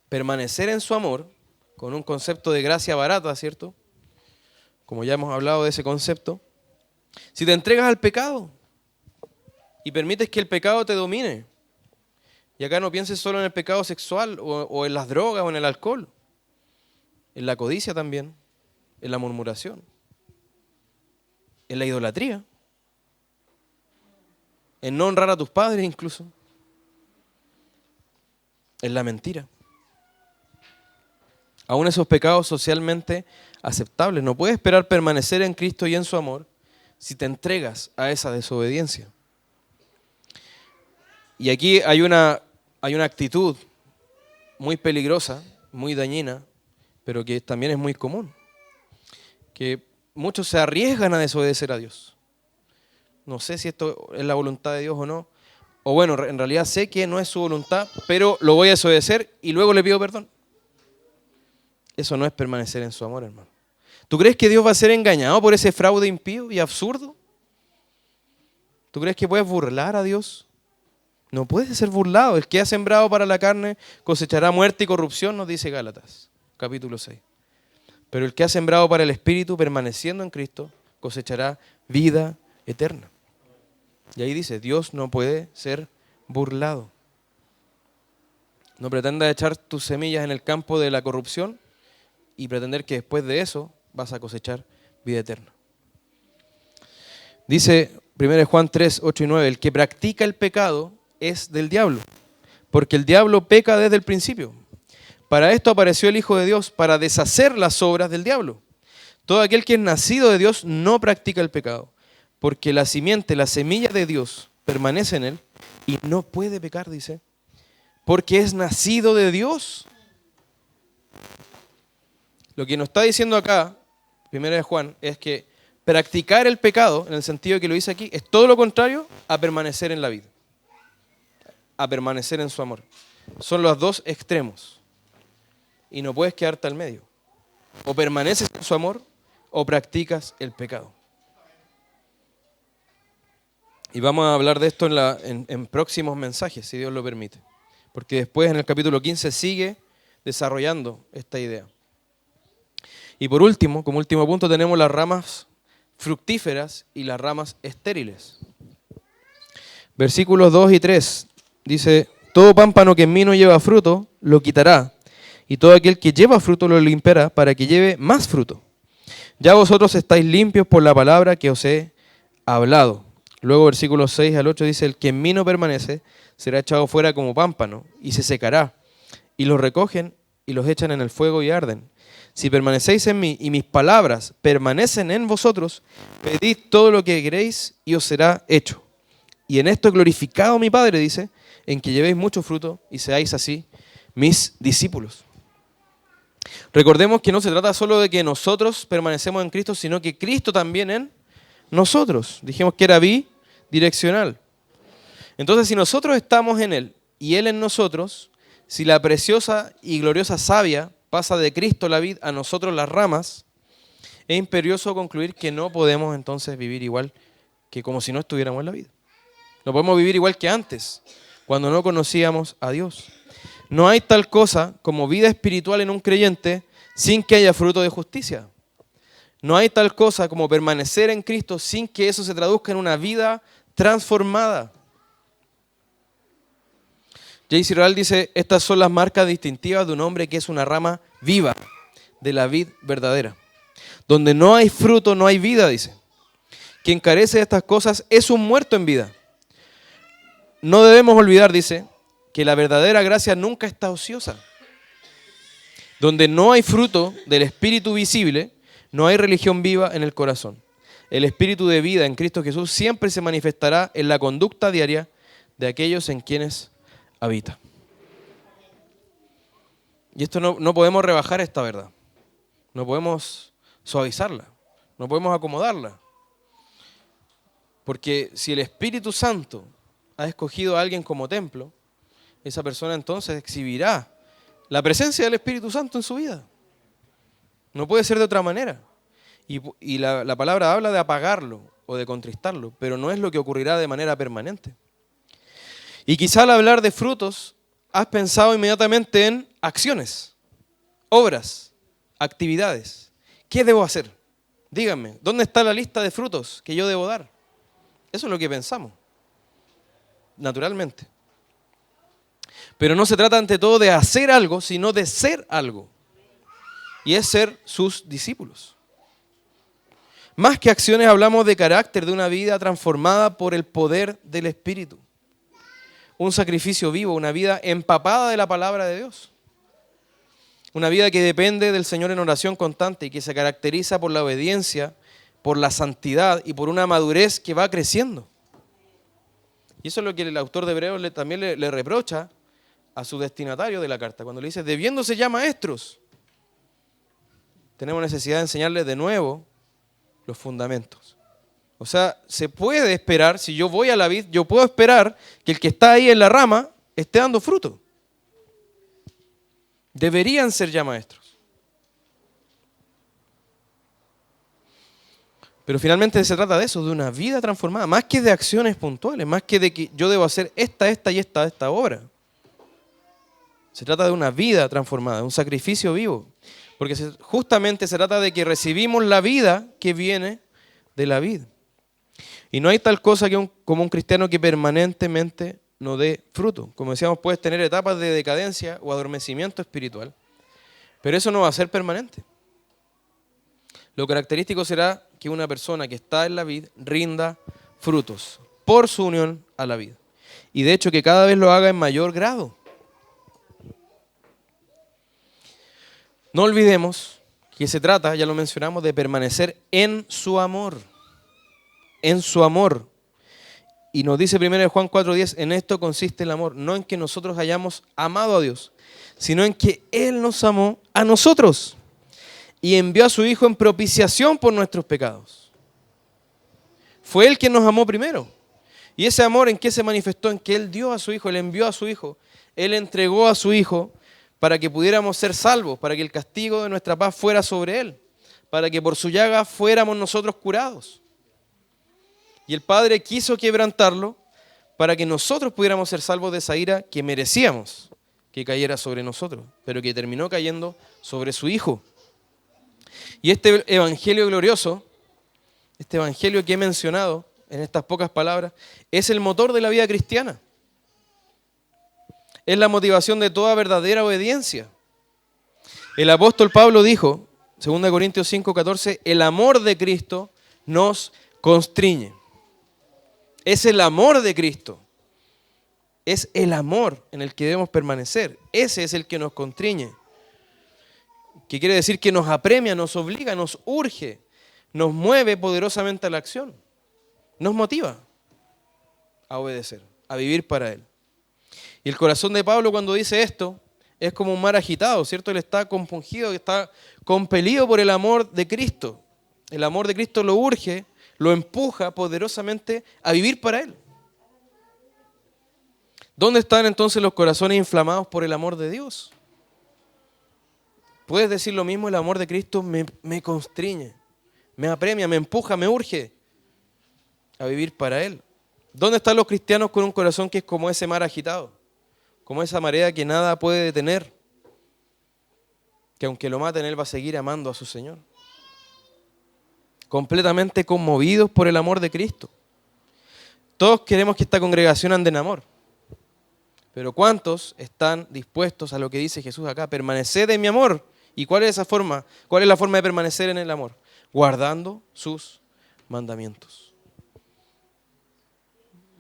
permanecer en su amor con un concepto de gracia barata, ¿cierto? Como ya hemos hablado de ese concepto. Si te entregas al pecado y permites que el pecado te domine, Y acá no pienses solo en el pecado sexual o en las drogas o en el alcohol. En la codicia también, en la murmuración, en la idolatría, en no honrar a tus padres incluso, en la mentira. Aún esos pecados socialmente aceptables. No puedes esperar permanecer en Cristo y en su amor si te entregas a esa desobediencia. Y aquí hay una actitud muy peligrosa, muy dañina, pero que también es muy común. Que muchos se arriesgan a desobedecer a Dios. No sé si esto es la voluntad de Dios o no. O bueno, en realidad sé que no es su voluntad, pero lo voy a desobedecer y luego le pido perdón. Eso no es permanecer en su amor, hermano. ¿Tú crees que Dios va a ser engañado por ese fraude impío y absurdo? ¿Tú crees que puedes burlar a Dios? No puede ser burlado. El que ha sembrado para la carne cosechará muerte y corrupción, nos dice Gálatas, capítulo 6. Pero el que ha sembrado para el Espíritu, permaneciendo en Cristo, cosechará vida eterna. Y ahí dice, Dios no puede ser burlado. No pretendas echar tus semillas en el campo de la corrupción y pretender que después de eso vas a cosechar vida eterna. Dice 1 Juan 3, 8 y 9, el que practica el pecado es del diablo, porque el diablo peca desde el principio. Para esto apareció el Hijo de Dios, para deshacer las obras del diablo. Todo aquel que es nacido de Dios no practica el pecado, porque la simiente, la semilla de Dios, permanece en él y no puede pecar, dice, porque es nacido de Dios. Lo que nos está diciendo acá, 1 Juan, es que practicar el pecado, en el sentido que lo dice aquí, es todo lo contrario a permanecer en la vida, a permanecer en su amor. Son los dos extremos y no puedes quedarte al medio. O permaneces en su amor o practicas el pecado. Y vamos a hablar de esto en próximos mensajes, si Dios lo permite. Porque después en el capítulo 15 sigue desarrollando esta idea. Y por último, como último punto, tenemos las ramas fructíferas y las ramas estériles. Versículos 2 y 3 dice, todo pámpano que en mí no lleva fruto, lo quitará, y todo aquel que lleva fruto lo limpiará para que lleve más fruto. Ya vosotros estáis limpios por la palabra que os he hablado. Luego versículos 6 al 8 dice, el que en mí no permanece será echado fuera como pámpano y se secará. Y los recogen y los echan en el fuego y arden. Si permanecéis en mí y mis palabras permanecen en vosotros, pedid todo lo que queréis y os será hecho. Y en esto he glorificado a mi Padre, dice, en que llevéis mucho fruto y seáis así mis discípulos. Recordemos que no se trata solo de que nosotros permanecemos en Cristo, sino que Cristo también en nosotros. Dijimos que era bidireccional. Entonces, si nosotros estamos en Él y Él en nosotros, si la preciosa y gloriosa savia pasa de Cristo la vid a nosotros las ramas, es imperioso concluir que no podemos entonces vivir igual que como si no estuviéramos en la vida. No podemos vivir igual que antes, cuando no conocíamos a Dios. No hay tal cosa como vida espiritual en un creyente sin que haya fruto de justicia. No hay tal cosa como permanecer en Cristo sin que eso se traduzca en una vida transformada. J.C. Ryle dice, estas son las marcas distintivas de un hombre que es una rama viva de la vid verdadera. Donde no hay fruto, no hay vida, dice. Quien carece de estas cosas es un muerto en vida. No debemos olvidar, dice, que la verdadera gracia nunca está ociosa. Donde no hay fruto del Espíritu visible, no hay religión viva en el corazón. El Espíritu de vida en Cristo Jesús siempre se manifestará en la conducta diaria de aquellos en quienes habita. Y esto no podemos rebajar esta verdad. No podemos suavizarla. No podemos acomodarla. Porque si el Espíritu Santo ha escogido a alguien como templo, esa persona entonces exhibirá la presencia del Espíritu Santo en su vida. No puede ser de otra manera. Y la palabra habla de apagarlo o de contristarlo, pero no es lo que ocurrirá de manera permanente. Y quizá al hablar de frutos, has pensado inmediatamente en acciones, obras, actividades. ¿Qué debo hacer? Díganme, ¿dónde está la lista de frutos que yo debo dar? Eso es lo que pensamos, naturalmente. Pero no se trata ante todo de hacer algo, sino de ser algo. Y es ser sus discípulos. Más que acciones hablamos de carácter, de una vida transformada por el poder del Espíritu. Un sacrificio vivo, una vida empapada de la palabra de Dios. Una vida que depende del Señor en oración constante y que se caracteriza por la obediencia, por la santidad y por una madurez que va creciendo. Y eso es lo que el autor de Hebreos también le reprocha a su destinatario de la carta, cuando le dice, debiéndose ya maestros, tenemos necesidad de enseñarles de nuevo los fundamentos. O sea, se puede esperar, si yo voy a la vid, yo puedo esperar que el que está ahí en la rama esté dando fruto. Deberían ser ya maestros. Pero finalmente se trata de eso, de una vida transformada, más que de acciones puntuales, más que de que yo debo hacer esta obra. Se trata de una vida transformada, de un sacrificio vivo. Porque justamente se trata de que recibimos la vida que viene de la vid. Y no hay tal cosa como un cristiano que permanentemente no dé fruto. Como decíamos, puedes tener etapas de decadencia o adormecimiento espiritual, pero eso no va a ser permanente. Lo característico será que una persona que está en la vid rinda frutos por su unión a la vid. Y de hecho que cada vez lo haga en mayor grado. No olvidemos que se trata, ya lo mencionamos, de permanecer en su amor. En su amor. Y nos dice 1 Juan 4:10, en esto consiste el amor, no en que nosotros hayamos amado a Dios, sino en que Él nos amó a nosotros y envió a su Hijo en propiciación por nuestros pecados. Fue Él quien nos amó primero. ¿Y ese amor en qué se manifestó? En que Él dio a su Hijo, Él envió a su Hijo, Él entregó a su Hijo para que pudiéramos ser salvos, para que el castigo de nuestra paz fuera sobre Él, para que por su llaga fuéramos nosotros curados. Y el Padre quiso quebrantarlo para que nosotros pudiéramos ser salvos de esa ira que merecíamos que cayera sobre nosotros, pero que terminó cayendo sobre su Hijo. Y este evangelio glorioso, este evangelio que he mencionado en estas pocas palabras, es el motor de la vida cristiana. Es la motivación de toda verdadera obediencia. El apóstol Pablo dijo, 2 Corintios 5:14, el amor de Cristo nos constriñe. Es el amor de Cristo. Es el amor en el que debemos permanecer. Ese es el que nos constriñe. Que quiere decir que nos apremia, nos obliga, nos urge, nos mueve poderosamente a la acción. Nos motiva a obedecer, a vivir para Él. Y el corazón de Pablo cuando dice esto es como un mar agitado, ¿cierto? Él está compungido, está compelido por el amor de Cristo. El amor de Cristo lo urge, lo empuja poderosamente a vivir para Él. ¿Dónde están entonces los corazones inflamados por el amor de Dios? Puedes decir lo mismo, el amor de Cristo me constriñe, me apremia, me empuja, me urge a vivir para Él. ¿Dónde están los cristianos con un corazón que es como ese mar agitado? Como esa marea que nada puede detener, que aunque lo maten, Él va a seguir amando a su Señor. Completamente conmovidos por el amor de Cristo. Todos queremos que esta congregación ande en amor. Pero ¿cuántos están dispuestos a lo que dice Jesús acá? Permaneced en mi amor. ¿Y cuál es esa forma? ¿Cuál es la forma de permanecer en el amor? Guardando sus mandamientos.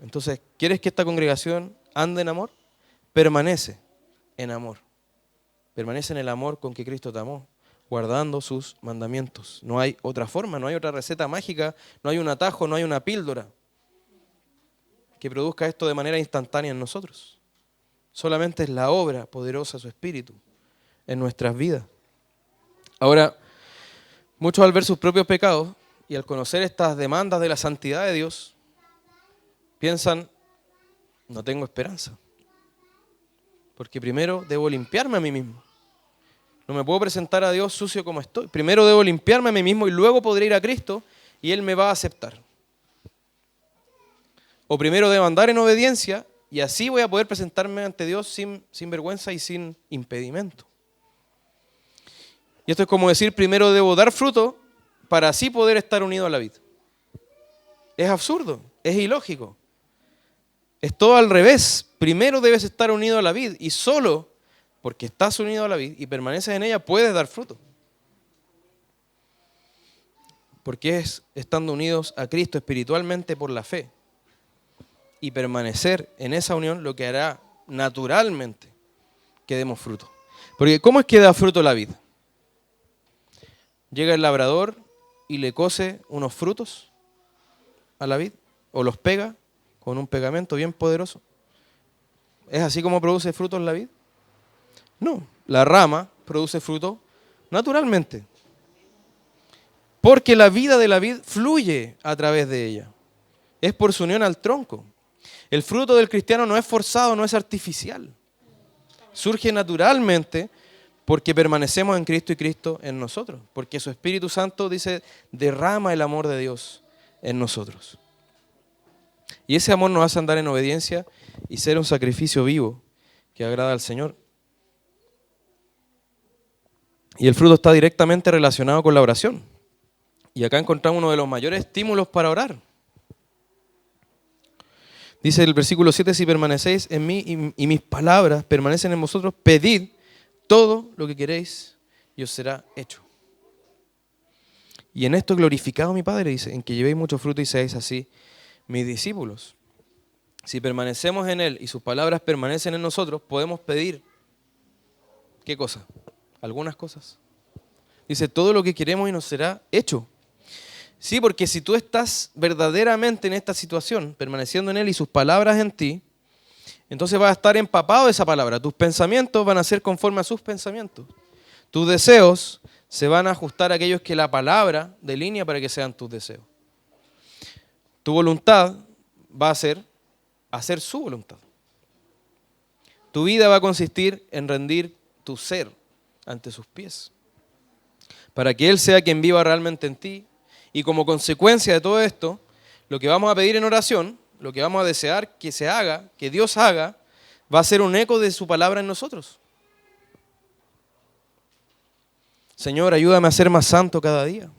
Entonces, ¿quieres que esta congregación ande en amor? Permanece en amor. Permanece en el amor con que Cristo te amó, guardando sus mandamientos. No hay otra forma, no hay otra receta mágica, no hay un atajo, no hay una píldora que produzca esto de manera instantánea en nosotros. Solamente es la obra poderosa de su Espíritu en nuestras vidas. Ahora, muchos al ver sus propios pecados y al conocer estas demandas de la santidad de Dios, piensan, no tengo esperanza. Porque primero debo limpiarme a mí mismo. No me puedo presentar a Dios sucio como estoy. Primero debo limpiarme a mí mismo y luego podré ir a Cristo y Él me va a aceptar. O primero debo andar en obediencia y así voy a poder presentarme ante Dios sin vergüenza y sin impedimento. Y esto es como decir, primero debo dar fruto para así poder estar unido a la vid. Es absurdo, es ilógico. Es todo al revés. primero debes estar unido a la vid y solo porque estás unido a la vid y permaneces en ella puedes dar fruto. Porque es estando unidos a Cristo espiritualmente por la fe y permanecer en esa unión lo que hará naturalmente que demos fruto. Porque ¿cómo es que da fruto la vid? Llega el labrador y le cose unos frutos a la vid o los pega con un pegamento bien poderoso. ¿Es así como produce frutos la vid? No, la rama produce fruto naturalmente. Porque la vida de la vid fluye a través de ella. Es por su unión al tronco. El fruto del cristiano no es forzado, no es artificial. Surge naturalmente porque permanecemos en Cristo y Cristo en nosotros. Porque su Espíritu Santo, dice, derrama el amor de Dios en nosotros. Y ese amor nos hace andar en obediencia y ser un sacrificio vivo que agrada al Señor. Y el fruto está directamente relacionado con la oración. Y acá encontramos uno de los mayores estímulos para orar. Dice el versículo 7, si permanecéis en mí y mis palabras permanecen en vosotros, pedid todo lo que queréis y os será hecho. Y en esto glorificado mi Padre, dice, en que llevéis mucho fruto y seáis así mis discípulos. Si permanecemos en Él y sus palabras permanecen en nosotros, podemos pedir, ¿qué cosa? Algunas cosas. Dice, todo lo que queremos y nos será hecho. Sí, porque si tú estás verdaderamente en esta situación, permaneciendo en Él y sus palabras en ti, entonces vas a estar empapado de esa palabra. Tus pensamientos van a ser conforme a sus pensamientos. Tus deseos se van a ajustar a aquellos que la palabra delinea para que sean tus deseos. Tu voluntad va a ser hacer su voluntad. Tu vida va a consistir en rendir tu ser ante sus pies, para que Él sea quien viva realmente en ti. Y como consecuencia de todo esto, lo que vamos a pedir en oración, lo que vamos a desear que se haga, que Dios haga, va a ser un eco de su palabra en nosotros. Señor, ayúdame a ser más santo cada día.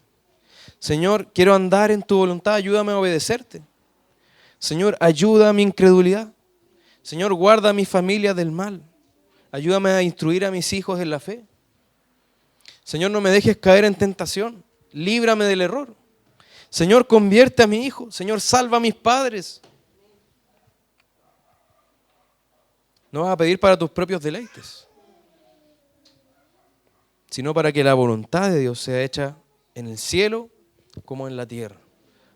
Señor, quiero andar en tu voluntad, ayúdame a obedecerte. Señor, ayuda a mi incredulidad. Señor, guarda a mi familia del mal. Ayúdame a instruir a mis hijos en la fe. Señor, no me dejes caer en tentación. Líbrame del error. Señor, convierte a mi hijo. Señor, salva a mis padres. No vas a pedir para tus propios deleites, sino para que la voluntad de Dios sea hecha en el cielo como en la tierra,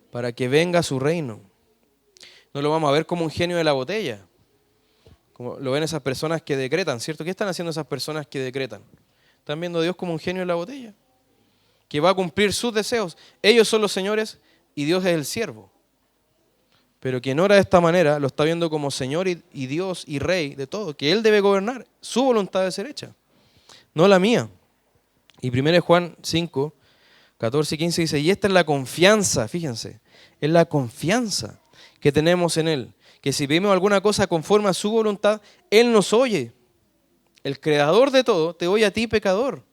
para que venga su reino. No lo vamos a ver como un genio de la botella, como lo ven esas personas que decretan, ¿cierto? ¿Qué están haciendo esas personas que decretan? Están viendo a Dios como un genio de la botella, que va a cumplir sus deseos. Ellos son los señores y Dios es el siervo. Pero quien ora de esta manera lo está viendo como Señor y Dios y Rey de todo, que Él debe gobernar, su voluntad debe ser hecha, no la mía. Y 1 Juan 5, 14 y 15 dice, y esta es la confianza, fíjense, es la confianza que tenemos en Él, que si pedimos alguna cosa conforme a su voluntad, Él nos oye. El creador de todo te oye a ti, pecador.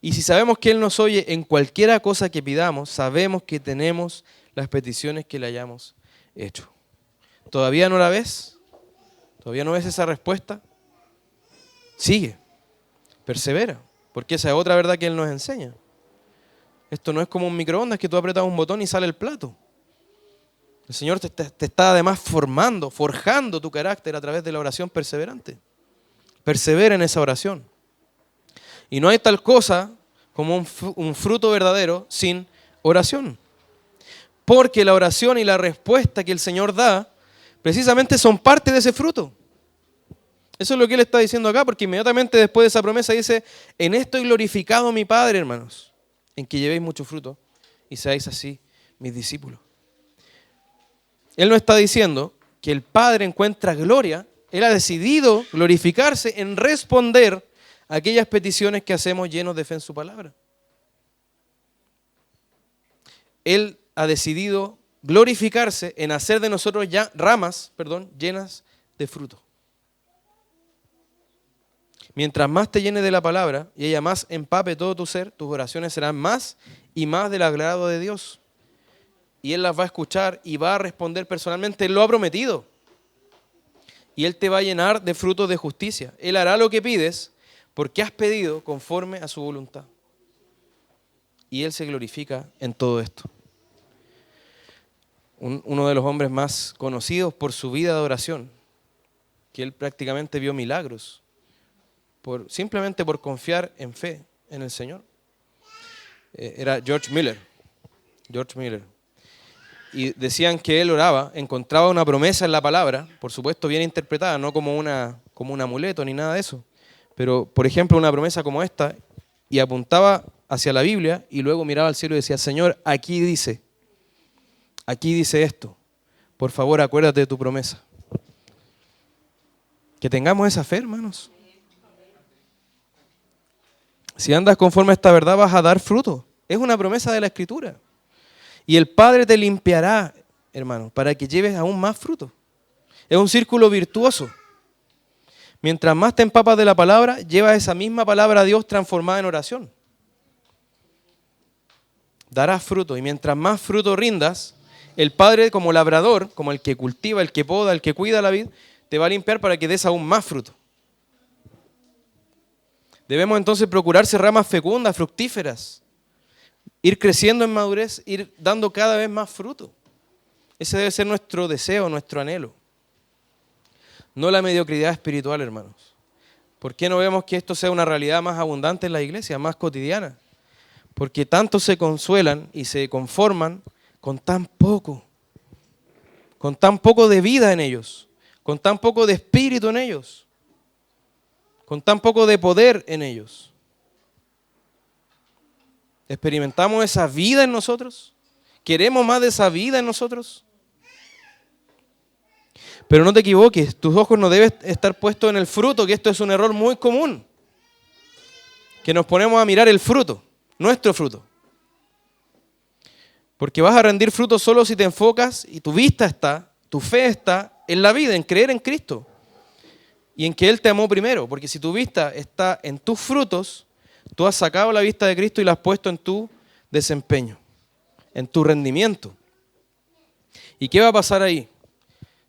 Y si sabemos que Él nos oye en cualquiera cosa que pidamos, sabemos que tenemos las peticiones que le hayamos hecho. ¿Todavía no la ves? ¿Todavía no ves esa respuesta? Sigue, persevera, porque esa es otra verdad que Él nos enseña. Esto no es como un microondas que tú apretas un botón y sale el plato. El Señor te está además forjando tu carácter a través de la oración perseverante. Persevera en esa oración. Y no hay tal cosa como un fruto verdadero sin oración. Porque la oración y la respuesta que el Señor da precisamente son parte de ese fruto. Eso es lo que Él está diciendo acá, porque inmediatamente después de esa promesa dice, en esto he glorificado a mi Padre, hermanos, en que llevéis mucho fruto y seáis así mis discípulos. Él no está diciendo que el Padre encuentra gloria, Él ha decidido glorificarse en responder a aquellas peticiones que hacemos llenos de fe en su palabra. Él ha decidido glorificarse en hacer de nosotros ya ramas, llenas de fruto. Mientras más te llenes de la palabra y ella más empape todo tu ser, tus oraciones serán más y más del agrado de Dios. Y Él las va a escuchar y va a responder personalmente. Él lo ha prometido. y Él te va a llenar de frutos de justicia. Él hará lo que pides porque has pedido conforme a su voluntad. Y Él se glorifica en todo esto. Uno de los hombres más conocidos por su vida de oración, que Él prácticamente vio milagros, simplemente por confiar en fe en el Señor, era George Miller. Y decían que él oraba, encontraba una promesa en la palabra, por supuesto bien interpretada, no como un amuleto ni nada de eso, pero por ejemplo una promesa como esta, y apuntaba hacia la Biblia y luego miraba al cielo y decía: Señor, aquí dice esto, por favor acuérdate de tu promesa. Que tengamos esa fe, hermanos. Si andas conforme a esta verdad vas a dar fruto. Es una promesa de la Escritura. Y el Padre te limpiará, hermano, para que lleves aún más fruto. Es un círculo virtuoso. Mientras más te empapas de la palabra, llevas esa misma palabra a Dios transformada en oración. Darás fruto. Y mientras más fruto rindas, el Padre, como labrador, como el que cultiva, el que poda, el que cuida la vid, te va a limpiar para que des aún más fruto. Debemos entonces procurar ser ramas fecundas, fructíferas. Ir creciendo en madurez, ir dando cada vez más fruto. Ese debe ser nuestro deseo, nuestro anhelo. No la mediocridad espiritual, hermanos. ¿Por qué no vemos que esto sea una realidad más abundante en la iglesia, más cotidiana? Porque tanto se consuelan y se conforman con tan poco de vida en ellos, con tan poco de espíritu en ellos, con tan poco de poder en ellos. ¿Experimentamos esa vida en nosotros? ¿Queremos más de esa vida en nosotros? Pero no te equivoques, tus ojos no deben estar puestos en el fruto, que esto es un error muy común. Que nos ponemos a mirar el fruto, nuestro fruto. Porque vas a rendir fruto solo si te enfocas y tu vista está, tu fe está en la vida, en creer en Cristo. Y en que Él te amó primero. Porque si tu vista está en tus frutos, tú has sacado la vista de Cristo y la has puesto en tu desempeño, en tu rendimiento. ¿Y qué va a pasar ahí?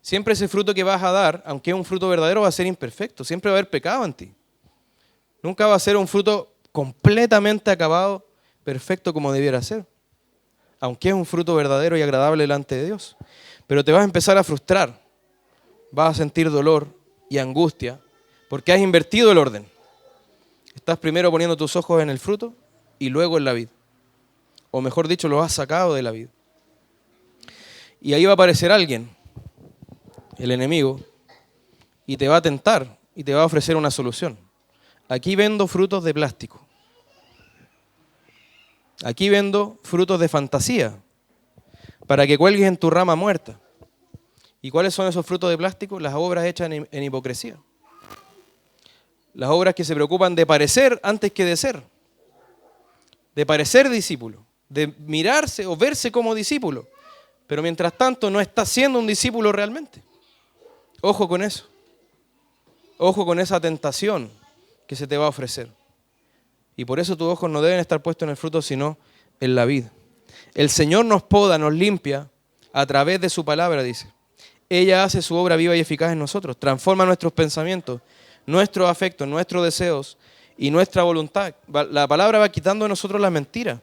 Siempre ese fruto que vas a dar, aunque es un fruto verdadero, va a ser imperfecto. Siempre va a haber pecado en ti. Nunca va a ser un fruto completamente acabado, perfecto como debiera ser. Aunque es un fruto verdadero y agradable delante de Dios. Pero te vas a empezar a frustrar. Vas a sentir dolor y angustia porque has invertido el orden. Estás primero poniendo tus ojos en el fruto y luego en la vid. O mejor dicho, los has sacado de la vid. Y ahí va a aparecer alguien, el enemigo, y te va a tentar y te va a ofrecer una solución. Aquí vendo frutos de plástico. Aquí vendo frutos de fantasía para que cuelgues en tu rama muerta. ¿Y cuáles son esos frutos de plástico? Las obras hechas en hipocresía. Las obras que se preocupan de parecer antes que de ser. De parecer discípulo. De mirarse o verse como discípulo. Pero mientras tanto no estás siendo un discípulo realmente. Ojo con eso. Ojo con esa tentación que se te va a ofrecer. Y por eso tus ojos no deben estar puestos en el fruto, sino en la vid. El Señor nos poda, nos limpia a través de su palabra, dice. Ella hace su obra viva y eficaz en nosotros. Transforma nuestros pensamientos, nuestros afectos, nuestros deseos y nuestra voluntad. La palabra va quitando de nosotros las mentiras,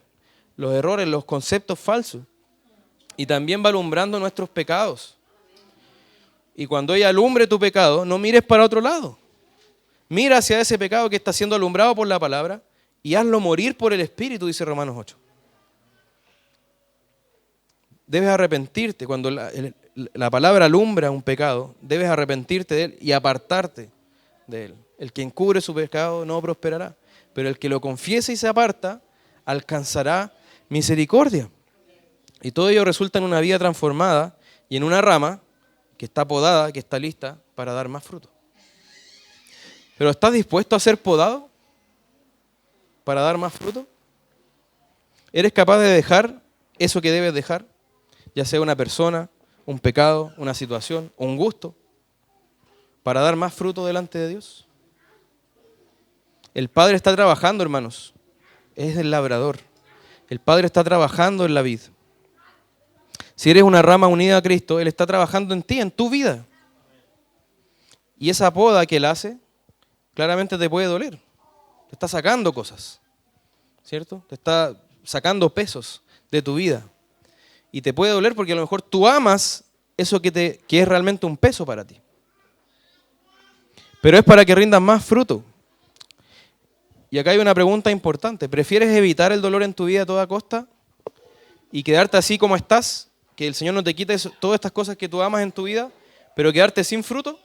los errores, los conceptos falsos. Y también va alumbrando nuestros pecados. Y cuando ella alumbre tu pecado, no mires para otro lado. Mira hacia ese pecado que está siendo alumbrado por la palabra y hazlo morir por el Espíritu, dice Romanos 8. Debes arrepentirte. Cuando la palabra alumbra un pecado, debes arrepentirte de él y apartarte de él. El que encubre su pecado no prosperará, pero el que lo confiese y se aparta, alcanzará misericordia. Y todo ello resulta en una vida transformada y en una rama que está podada, que está lista para dar más fruto. ¿Pero estás dispuesto a ser podado para dar más fruto? ¿Eres capaz de dejar eso que debes dejar? Ya sea una persona, un pecado, una situación, un gusto, para dar más fruto delante de Dios. El Padre está trabajando, hermanos. Es el labrador. El Padre está trabajando en la vid. Si eres una rama unida a Cristo, Él está trabajando en ti, en tu vida. Y esa poda que él hace, claramente te puede doler. Te está sacando cosas, ¿cierto? Te está sacando pesos de tu vida. Y te puede doler porque a lo mejor tú amas eso que es realmente un peso para ti. Pero es para que rindas más fruto. Y acá hay una pregunta importante. ¿Prefieres evitar el dolor en tu vida a toda costa y quedarte así como estás? Que el Señor no te quite todas estas cosas que tú amas en tu vida, pero quedarte sin fruto.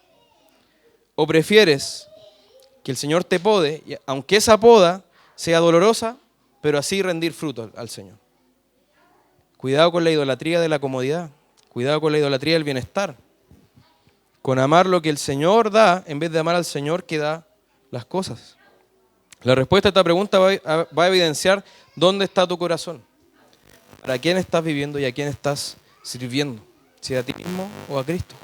¿O prefieres que el Señor te pode, aunque esa poda sea dolorosa, pero así rendir fruto al Señor? Cuidado con la idolatría de la comodidad. Cuidado con la idolatría del bienestar. Con amar lo que el Señor da, en vez de amar al Señor que da las cosas. La respuesta a esta pregunta va a evidenciar dónde está tu corazón. ¿Para quién estás viviendo y a quién estás sirviendo? Si a ti mismo o a Cristo.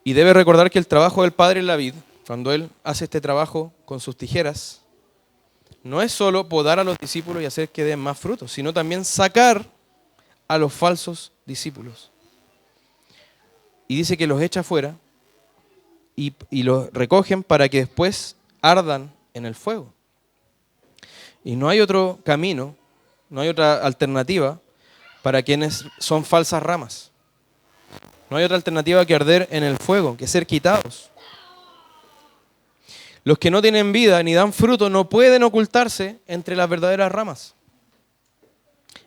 Y debes recordar que el trabajo del Padre en la vid, cuando Él hace este trabajo con sus tijeras, no es solo podar a los discípulos y hacer que den más frutos, sino también sacar a los falsos discípulos. Y dice que los echa fuera y los recogen para que después ardan en el fuego. Y no hay otro camino, no hay otra alternativa para quienes son falsas ramas. No hay otra alternativa que arder en el fuego, que ser quitados. Los que no tienen vida ni dan fruto no pueden ocultarse entre las verdaderas ramas.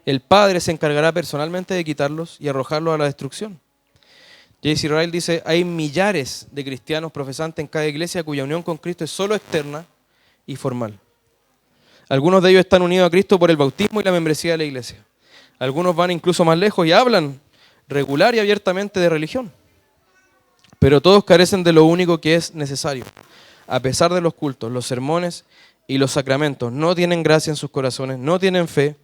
El Padre se encargará personalmente de quitarlos y arrojarlos a la destrucción. J.C. Ryle dice, hay millares de cristianos profesantes en cada iglesia cuya unión con Cristo es solo externa y formal. Algunos de ellos están unidos a Cristo por el bautismo y la membresía de la iglesia. Algunos van incluso más lejos y hablan regular y abiertamente de religión. Pero todos carecen de lo único que es necesario. A pesar de los cultos, los sermones y los sacramentos, no tienen gracia en sus corazones, no tienen fe,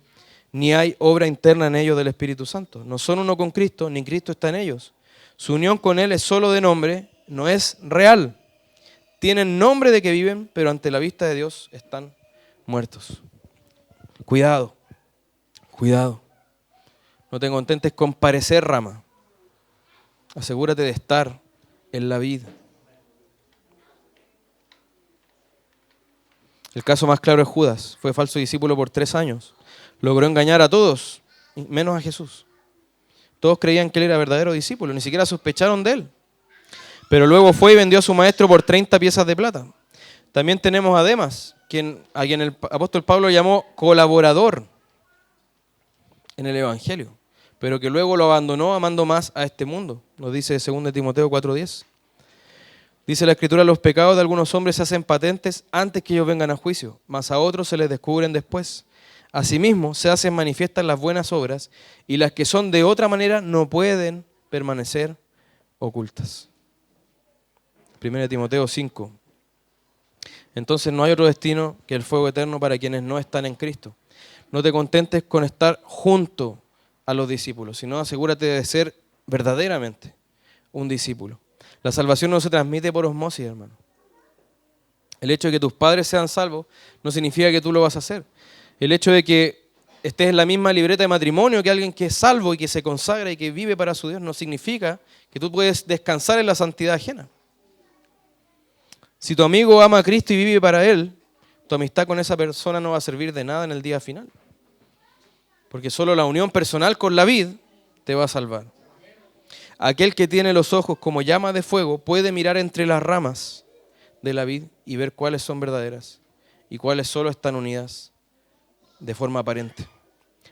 ni hay obra interna en ellos del Espíritu Santo. No son uno con Cristo, ni Cristo está en ellos. Su unión con Él es solo de nombre, no es real. Tienen nombre de que viven, pero ante la vista de Dios están muertos. Cuidado, cuidado. No te contentes con parecer rama. Asegúrate de estar en la vid. El caso más claro es Judas. Fue falso discípulo por 3 años. Logró engañar a todos, menos a Jesús. Todos creían que él era verdadero discípulo, ni siquiera sospecharon de él. Pero luego fue y vendió a su maestro por 30 piezas de plata. También tenemos a Demas, a quien el apóstol Pablo llamó colaborador en el Evangelio, pero que luego lo abandonó amando más a este mundo. Nos dice 2 Timoteo 4:10. Dice la Escritura, los pecados de algunos hombres se hacen patentes antes que ellos vengan a juicio, mas a otros se les descubren después. Asimismo, se hacen manifiestas las buenas obras y las que son de otra manera no pueden permanecer ocultas. 1 Timoteo 5. Entonces no hay otro destino que el fuego eterno para quienes no están en Cristo. No te contentes con estar junto a los discípulos, sino asegúrate de ser verdaderamente un discípulo. La salvación no se transmite por osmosis, hermano. El hecho de que tus padres sean salvos no significa que tú lo vas a hacer. El hecho de que estés en la misma libreta de matrimonio que alguien que es salvo y que se consagra y que vive para su Dios no significa que tú puedes descansar en la santidad ajena. Si tu amigo ama a Cristo y vive para Él, tu amistad con esa persona no va a servir de nada en el día final. Porque solo la unión personal con la vid te va a salvar. Aquel que tiene los ojos como llama de fuego puede mirar entre las ramas de la vid y ver cuáles son verdaderas y cuáles solo están unidas de forma aparente.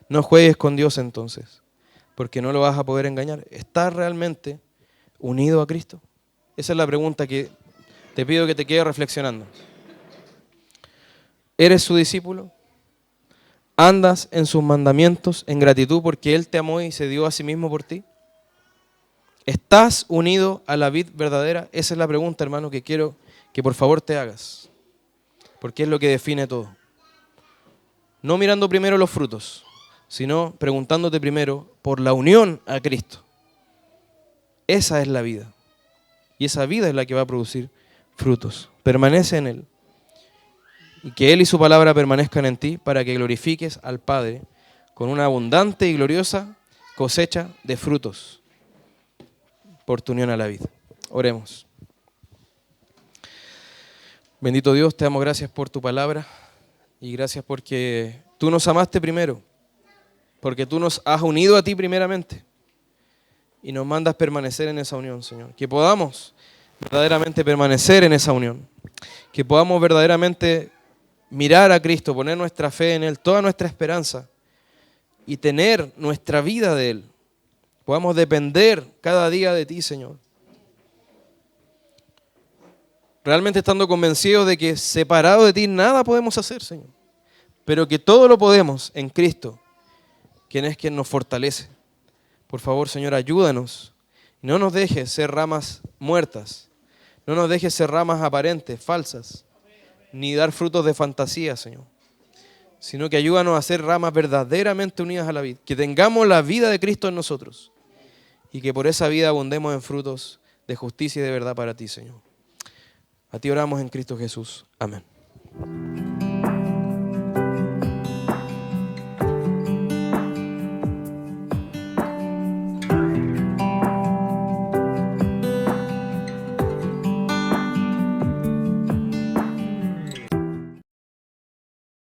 No juegues con Dios entonces, porque no lo vas a poder engañar. ¿Estás realmente unido a Cristo? Esa es la pregunta que te pido que te quedes reflexionando. ¿Eres su discípulo? ¿Andas en sus mandamientos en gratitud porque Él te amó y se dio a sí mismo por ti? ¿Estás unido a la vid verdadera? Esa es la pregunta, hermano, que quiero que por favor te hagas, porque es lo que define todo. No mirando primero los frutos, sino preguntándote primero por la unión a Cristo. Esa es la vida. Y esa vida es la que va a producir frutos. Permanece en Él. Y que Él y su palabra permanezcan en ti para que glorifiques al Padre con una abundante y gloriosa cosecha de frutos por tu unión a la vida. Oremos. Bendito Dios, te damos gracias por tu palabra y gracias porque tú nos amaste primero, porque tú nos has unido a ti primeramente y nos mandas permanecer en esa unión, Señor. Que podamos verdaderamente permanecer en esa unión, que podamos verdaderamente mirar a Cristo, poner nuestra fe en Él, toda nuestra esperanza y tener nuestra vida de Él. Podamos depender cada día de ti, Señor. Realmente estando convencidos de que separado de ti nada podemos hacer, Señor. Pero que todo lo podemos en Cristo, quien es quien nos fortalece. Por favor, Señor, ayúdanos. No nos dejes ser ramas muertas. No nos dejes ser ramas aparentes, falsas. Ni dar frutos de fantasía, Señor. Sino que ayúdanos a ser ramas verdaderamente unidas a la vida. Que tengamos la vida de Cristo en nosotros. Y que por esa vida abundemos en frutos de justicia y de verdad para ti, Señor. A ti oramos en Cristo Jesús. Amén.